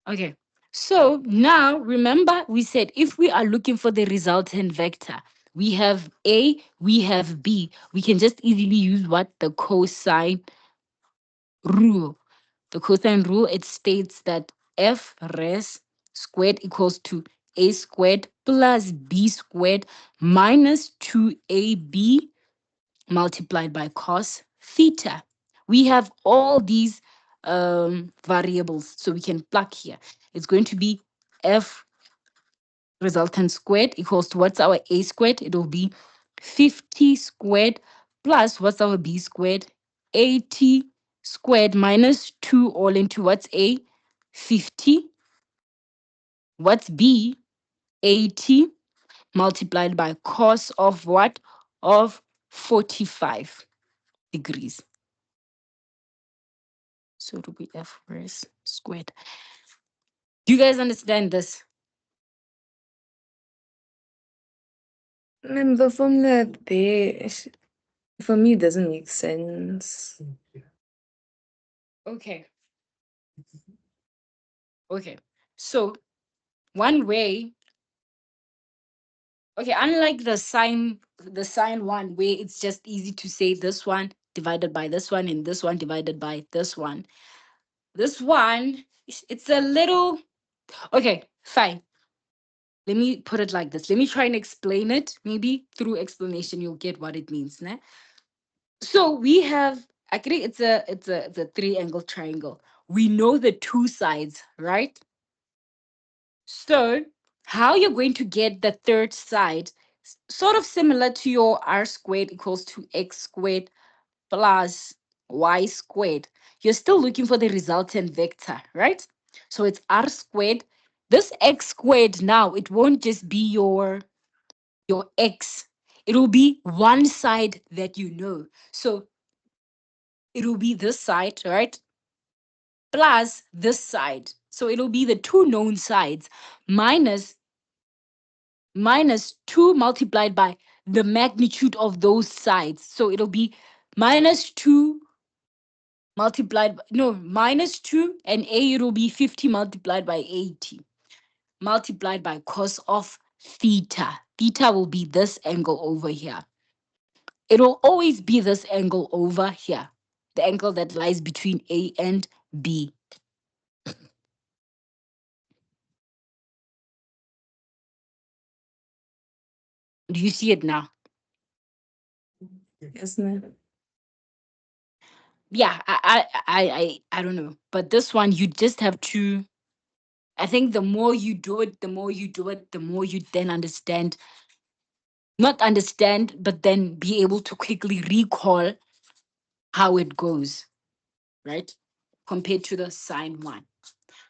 Okay. So now remember, we said if we are looking for the resultant vector, we have A, we have B. We can just easily use what? The cosine rule. The cosine rule, it states that F res squared equals to A squared plus B squared minus 2AB multiplied by cos theta. We have all these variables, so we can plug here. It's going to be F resultant squared equals to what's our A squared? It will be 50 squared plus what's our B squared? 80 squared minus 2 all into what's A? 50. What's B? 80 multiplied by cos of what? Of 45 degrees. So it will be F res squared. Do you guys understand this? Ma'am, the formula there for me doesn't make sense. Okay. Okay. So one way, okay, unlike the sign one where it's just easy to say this one divided by this one and this one divided by this one. This one, it's a little, okay, fine. Let me put it like this. Let me try and explain it. Maybe through explanation, you'll get what it means. Né? So we have, actually, it's a three-angle triangle. We know the two sides, right? So how you're going to get the third side, sort of similar to your r squared equals to x squared plus y squared. You're still looking for the resultant vector, right? So it's r squared. This x squared now, it won't just be your x. It will be one side that you know. So it will be this side, right? Plus this side. So it'll be the two known sides minus 2 multiplied by the magnitude of those sides. So it'll be minus 2 multiplied by, no, minus 2 and A, it'll be 50 multiplied by 80 multiplied by cos of theta. Theta will be this angle over here. It'll always be this angle over here, the angle that lies between A and B. Do you see it now? Yes, ma'am. Yeah, I don't know, but this one you just have to. I think the more you do it, the more you do it, the more you then understand. Not understand, but then be able to quickly recall how it goes, right? Compared to the sign one.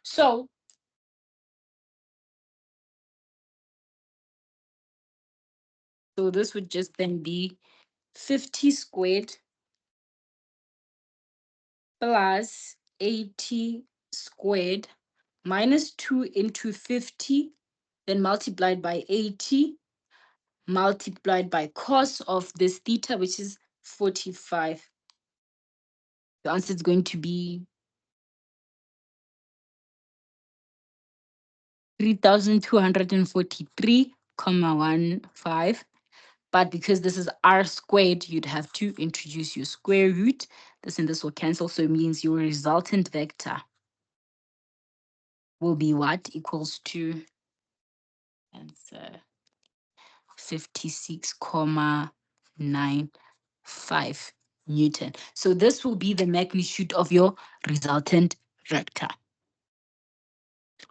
So So this would just then be 50 squared plus 80 squared minus 2 into 50, then multiplied by 80, multiplied by cos of this theta, which is 45. The answer is going to be 3243.15. But because this is r squared, you'd have to introduce your square root. This and this will cancel, so it means your resultant vector will be what? Equals to answer 56.95 Newton. So this will be the magnitude of your resultant vector.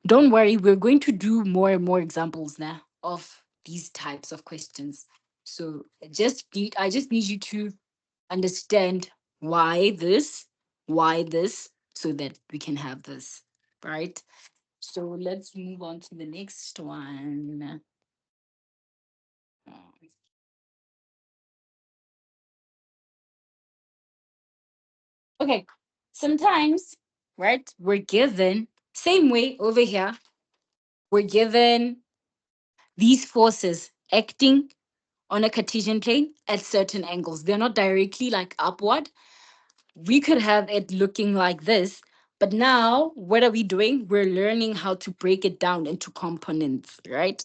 Don't worry, we're going to do more and more examples now of these types of questions. So I just need you to understand why this, so that we can have this, right? So let's move on to the next one. Okay, sometimes, right, we're given, same way over here, we're given these forces acting on a Cartesian plane at certain angles. They're not directly like upward. We could have it looking like this, but now what are we doing? We're learning how to break it down into components, right?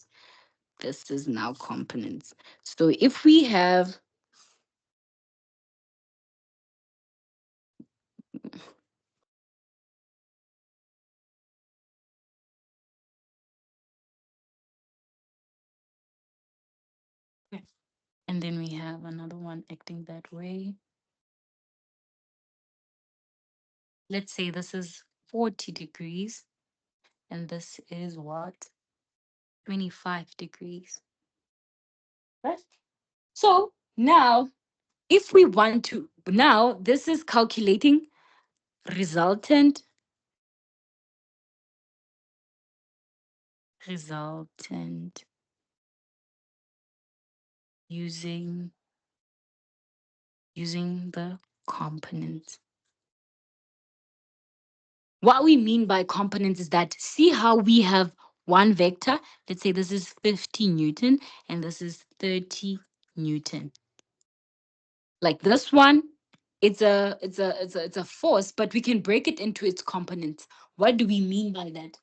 This is now components. So if we have, and then we have another one acting that way. Let's say this is 40 degrees, and this is what? 25 degrees. Right? So now, if we want to, now this is calculating resultant, resultant using the components. What we mean by components is that, see how we have one vector, let's say this is 50 Newton and this is 30 Newton. Like this one, it's a force, but we can break it into its components. What do we mean by that?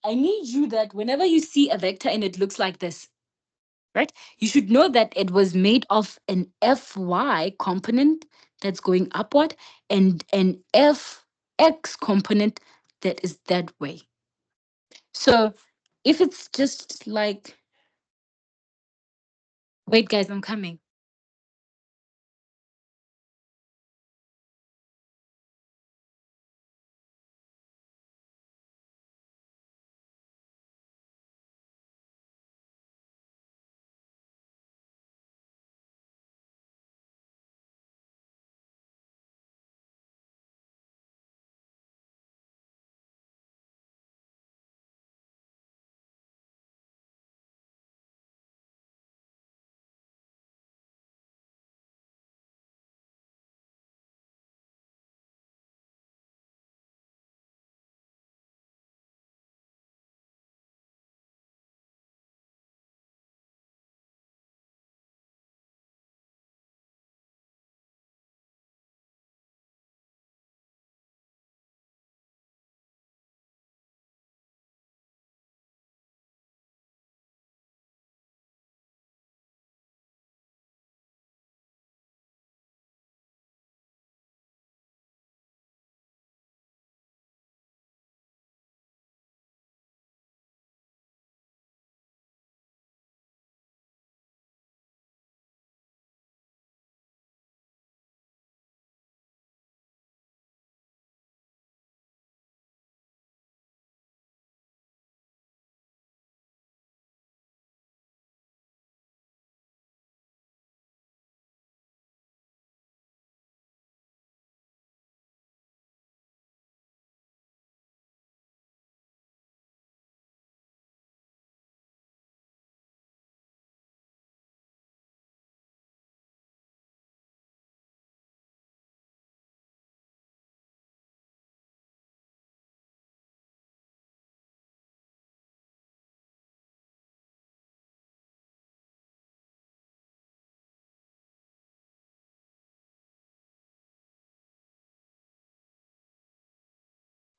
I need you that whenever you see a vector and it looks like this, right? You should know that it was made of an Fy component that's going upward and an Fx component that is that way. So if it's just like, wait, guys, I'm coming.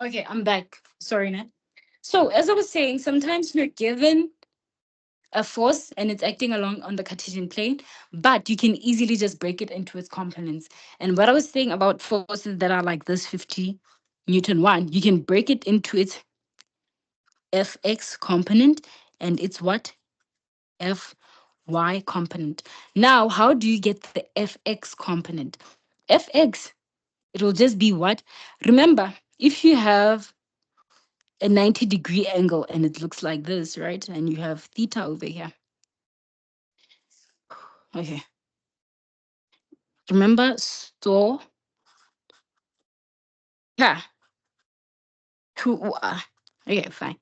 Okay, I'm back. Sorry, Nat. So, as I was saying, sometimes we're given a force and it's acting along on the Cartesian plane, but you can easily just break it into its components. And what I was saying about forces that are like this 50 Newton one, you can break it into its Fx component and it's what? Fy component. Now, how do you get the Fx component? Fx, it'll just be what? Remember, if you have a 90-degree angle and it looks like this, right? And you have theta over here. Okay. Remember, so yeah, to okay, fine.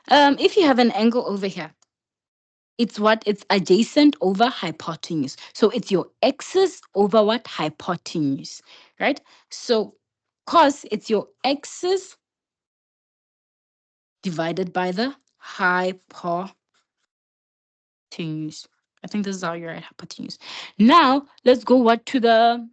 If you have an angle over here, it's what? It's adjacent over hypotenuse. So it's your axis over what? Hypotenuse, right? So cos, it's your axis divided by the hypotenuse. I think this is how you're at hypotenuse. Now let's go what to the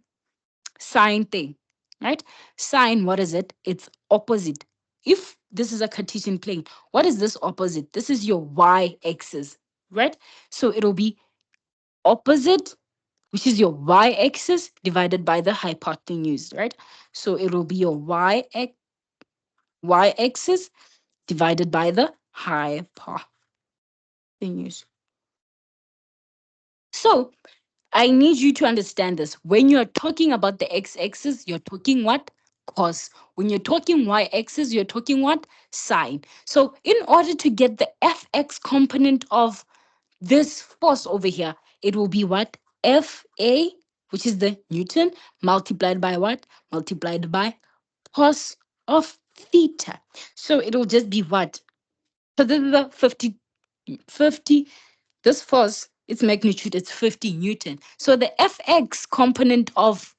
sine thing, right? Sine, what is it? It's opposite. If this is a Cartesian plane, what is this opposite? This is your y-axis, right? So it'll be opposite, which is your y-axis divided by the hypotenuse, right? So it'll be your y-axis divided by the hypotenuse. So I need you to understand this. When you're talking about the x-axis, you're talking what? Cos. When you're talking y-axis, you're talking what? Sine. So in order to get the fx component of this force over here, it will be what? Fa, which is the Newton, multiplied by what? Multiplied by cos of theta. So it'll just be what? So this is the 50. This force, its magnitude is 50 Newton. So the Fx component of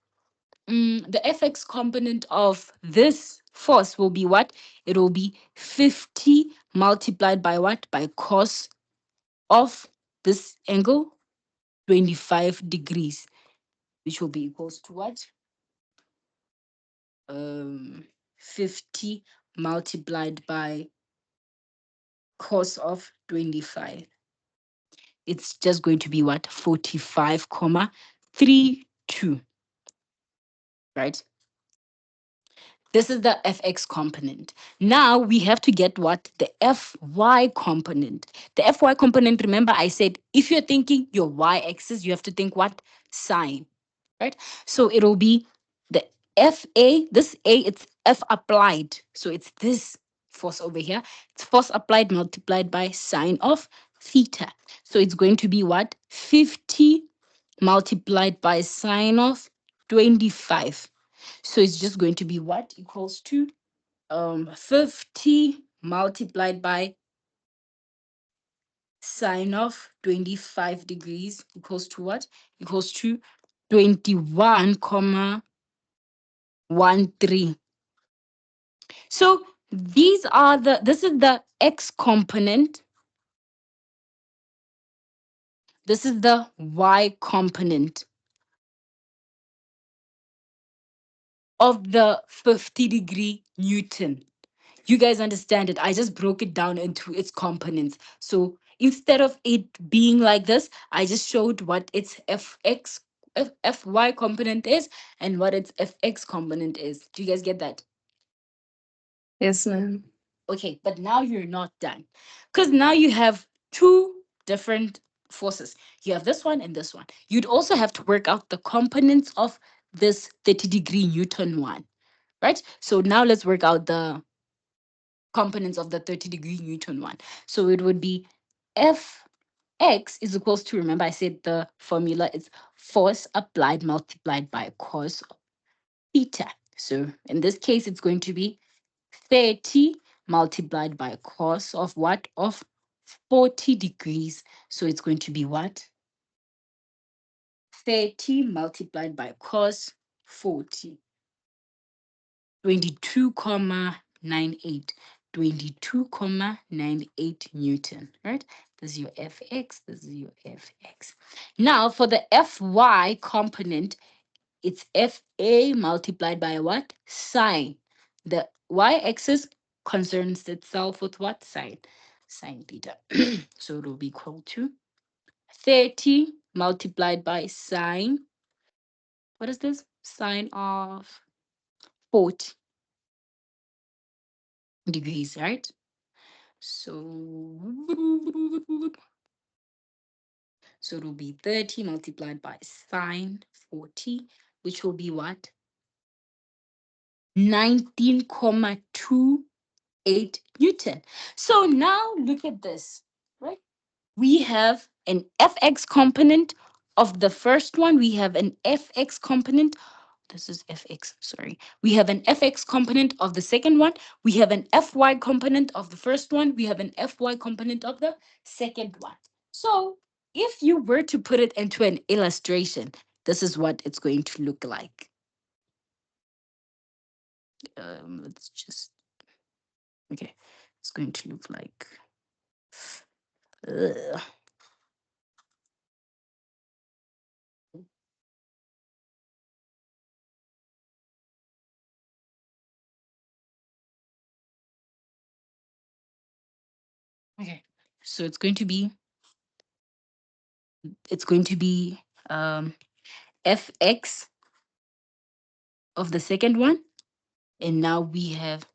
this force will be what? It will be 50 multiplied by what? By cos of this angle, 25 degrees, which will be equals to what? 50 multiplied by cos of 25. It's just going to be what? 45 comma 32, right? This is the fx component. Now we have to get what? The fy component. The fy component, remember I said, if you're thinking your y-axis, you have to think what? Sine, right? So it'll be the fa, this a, it's f applied. So it's this force over here. It's force applied multiplied by sine of theta. So it's going to be what? 50 multiplied by sine of 25. So it's just going to be what? Equals to 50 multiplied by sine of 25 degrees equals to what? Equals to 21 comma 13. So this is the x component. This is the y component of the 50-degree Newton. You guys understand it. I just broke it down into its components. So instead of it being like this, I just showed what its fy component is and what its fx component is. Do you guys get that? Yes, ma'am. Okay, but now you're not done. Because now you have two different forces. You have this one and this one. You'd also have to work out the components of this 30-degree Newton one, right? So now let's work out the components of the 30-degree Newton one. So it would be Fx is equals to, remember I said the formula is force applied multiplied by cos theta. So in this case, it's going to be 30 multiplied by cos of what? Of 40 degrees. So it's going to be what? 30 multiplied by cos 40. 22 comma 98. 22 comma 98 Newton, right? This is your Fx, this is your Fx. Now for the Fy component, it's Fa multiplied by what? Sine. The y-axis concerns itself with what? Sine theta. So it will be equal to 30 multiplied by sine. What is this? Sine of 40 degrees, right? So, so it will be 30 multiplied by sine 40, which will be what? 19,28 Newton. So now look at this, right? We have an fx component of the first one. We have an fx component. This is fx, sorry. We have an fx component of the second one. We have an fy component of the first one. We have an fy component of the second one. So if you were to put it into an illustration, this is what it's going to look like. Let's just, okay. It's going to look like, ugh. Okay. So it's going to be fx of the second one, and now we have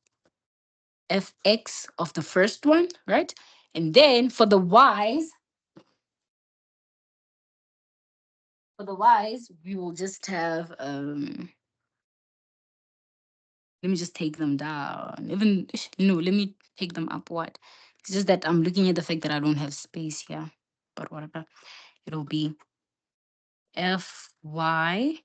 fx of the first one, right? And then for the y's, we will just have let me just take them down. Even no, let me take them upward. It's just that I'm looking at the fact that I don't have space here. But whatever. It'll be fy1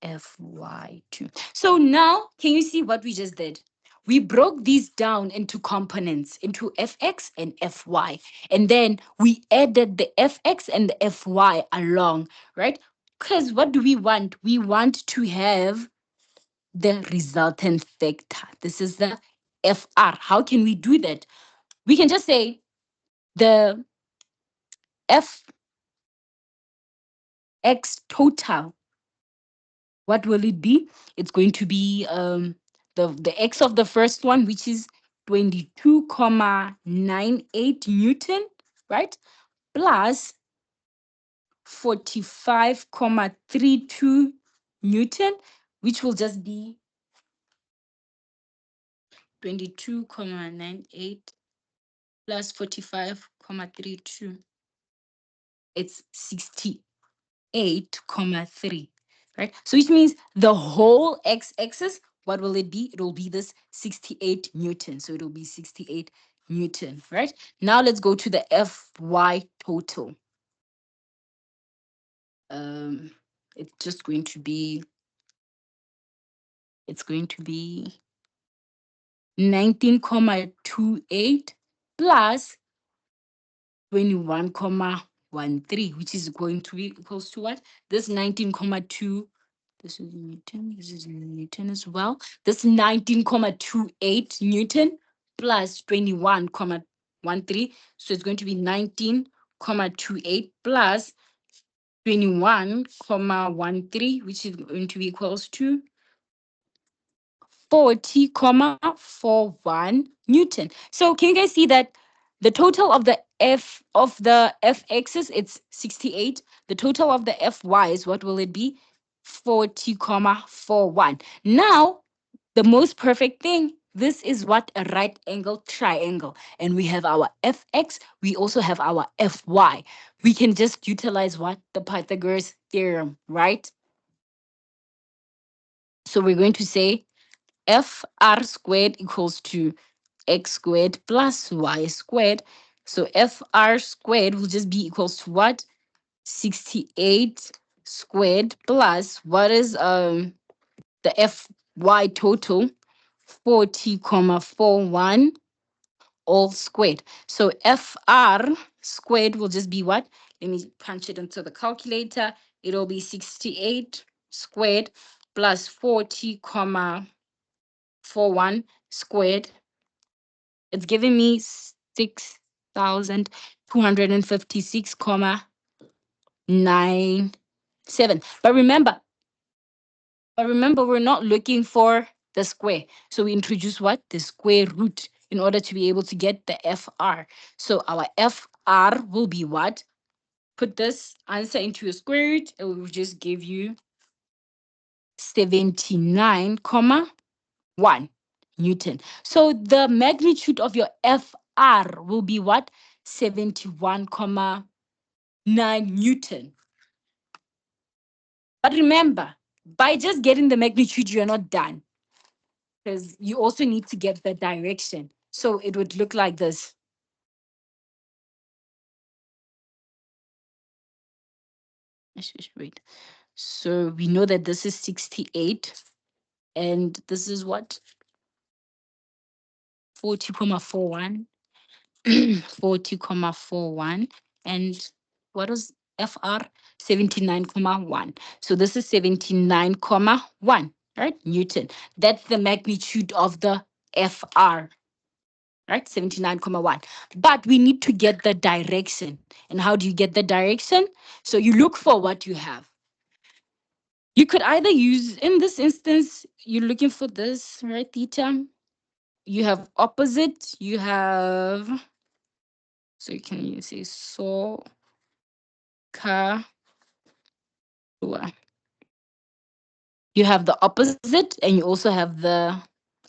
fy2. So now, can you see what we just did? We broke these down into components, into fx and fy. And then we added the fx and the fy along, right? Because what do we want? We want to have the resultant vector. This is the fr. How can we do that? We can just say the fx total. What will it be? It's going to be the x of the first one, which is 22,98 Newton, right? Plus 45,32 Newton, which will just be 22,98 plus 45,32. It's 68,3, right? So which means the whole x-axis, what will it be? It will be this 68 Newton. So it will be 68 Newton, right? Now let's go to the fy total. Um, it's just going to be, it's going to be 19,28 plus 21,13, which is going to be equals to what? This 19,2. This is Newton. This is Newton as well. This 19,28 Newton plus 21,13. So it's going to be 19,28 plus 21,13, which is going to be equals to 40,41 Newton. So can you guys see that the total of the f axis, it's 68. The total of the fy is, what will it be? 40,41. Now, the most perfect thing, this is what? A right angle triangle. And we have our fx, we also have our fy. We can just utilize what? The Pythagoras theorem, right? So we're going to say fr squared equals to x squared plus y squared. So fr squared will just be equals to what? 68 squared plus what is the fy total? 40,41 all squared. So fr squared will just be what? Let me punch it into the calculator. It'll be 68 squared plus 40,41 squared. It's giving me 6,256,97. But remember, But remember, we're not looking for the square. So we introduce what? The square root in order to be able to get the FR. So our FR will be what? Put this answer into a square root. It will just give you 79, comma 1 Newton. So the magnitude of your FR will be what? 71, comma 9 Newton. But remember, by just getting the magnitude, you're not done because you also need to get the direction. So it would look like this. Wait. So we know that this is 68 and this is what? 40,41. 40,41. And what was FR? 79,1. So this is 79,1, right? Newton. That's the magnitude of the FR, right? 79,1. But we need to get the direction. And how do you get the direction? So you look for what you have. You could either use, in this instance, you're looking for this, right? Theta. You have opposite, you have, so you can use say so, ka, lua. You have the opposite and you also have the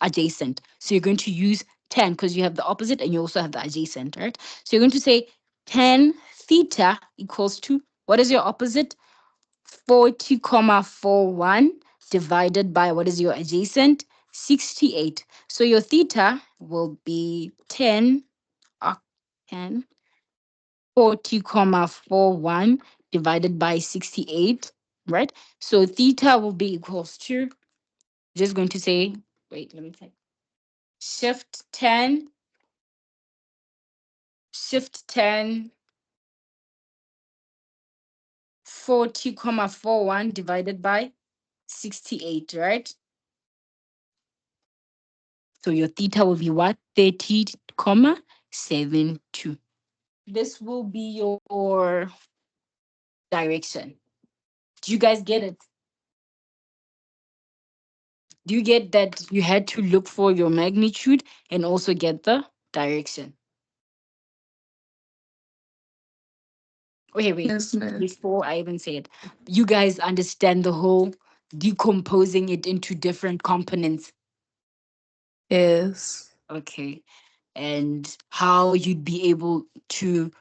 adjacent. So you're going to use 10 because you have the opposite and you also have the adjacent, right? So you're going to say 10 theta equals to, what is your opposite? 40,41 divided by, what is your adjacent? 68. So your theta will be 10, 10, 40,41 divided by 68, right? So theta will be equals to, just going to say, wait, let me type. Shift 10, shift 10, 40,41 divided by 68, right? So your theta will be what? 30,72. This will be your direction. Do you guys get it? Do you get that you had to look for your magnitude and also get the direction? Okay, wait. Yes, ma'am. Before I even say it, you guys understand the whole decomposing it into different components. Yes. Okay. And how you'd be able to,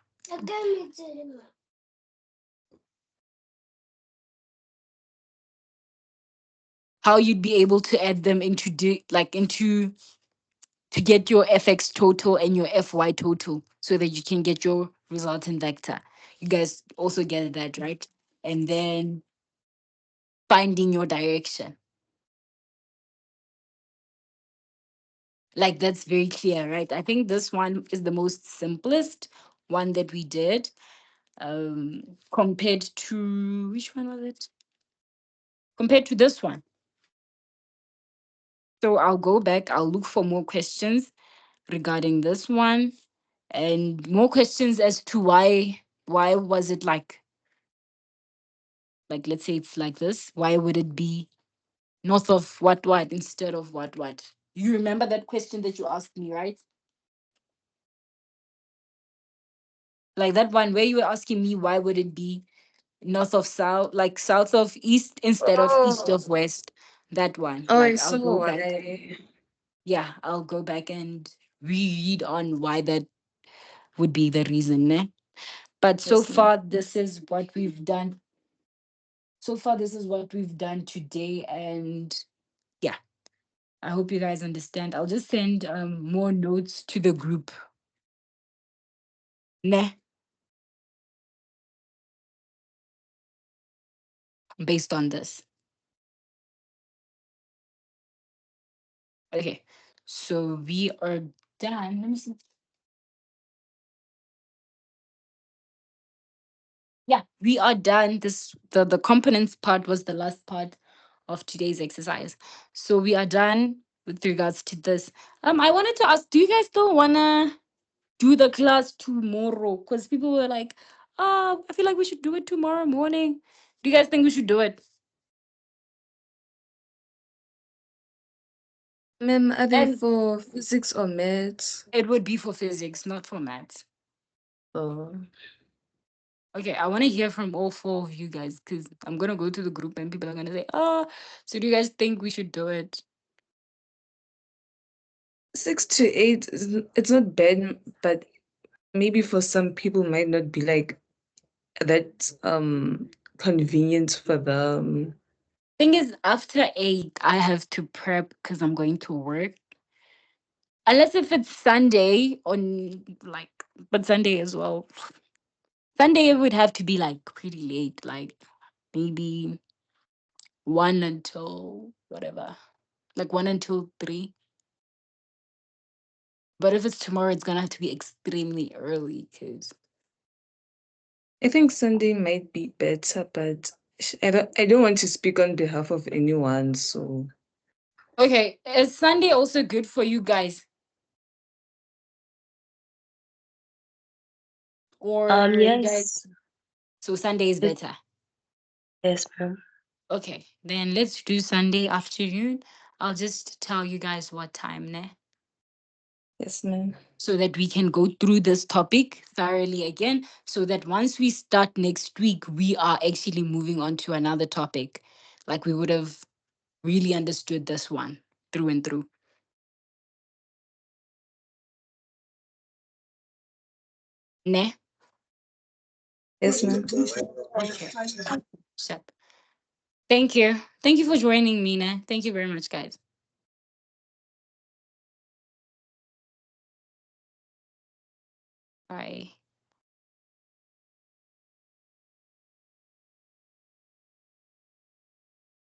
how you'd be able to add them into like into to get your fx total and your fy total so that you can get your resultant vector. You guys also get that, right? And then finding your direction. Like that's very clear, right? I think this one is the most simplest one that we did, compared to, which one was it? Compared to this one. So I'll go back, I'll look for more questions regarding this one and more questions as to why was it like let's say it's like this, why would it be north of what instead of what? You remember that question that you asked me, right? Like that one where you were asking me why would it be north of south, like south of east instead of east Oh, of west. That one. oh, I Like I'll go saw back. why. Yeah, I'll go back and read on why that would be the reason. Ne? But so Yes, ma'am. far, this is what we've done. So far, this is what we've done today. And yeah, I hope you guys understand. I'll just send more notes to the group. Ne? Based on this. Okay. So we are done. Let me see. Yeah, we are done. This the components part was the last part of today's exercise. So we are done with regards to this. I wanted to ask, do you guys still wanna do the class tomorrow? Because people were like, oh, I feel like we should do it tomorrow morning. Do you guys think we should do it? Ma'am, are they And for physics or maths? it would be for physics, not for maths. Oh, Okay, I want to hear from all four of you guys because I'm gonna go to the group and people are gonna say, "Oh, so do you guys think we should do it?" 6 to 8 it's not bad, but maybe for some people might not be like that convenient for them. Thing is, after 8, I have to prep because I'm going to work. Unless if it's Sunday on like, but Sunday as well. Sunday it would have to be like pretty late, like maybe 1 until whatever, like 1 until 3. But if it's tomorrow, it's gonna have to be extremely early because. I think Sunday might be better, but I don't want to speak on behalf of anyone, so Okay, is Sunday also good for you guys, or you guys? Yes. So Sunday is It, better. yes, ma'am. Okay, then let's do Sunday afternoon. I'll just tell you guys what time, ne? yes, ma'am. So that we can go through this topic thoroughly again. So that once we start next week, we are actually moving on to another topic. Like we would have really understood this one through and through. Ne? Yes, ma'am. Okay. Shut. Thank you. Thank you for joining me, ne? Thank you very much, guys. Bye.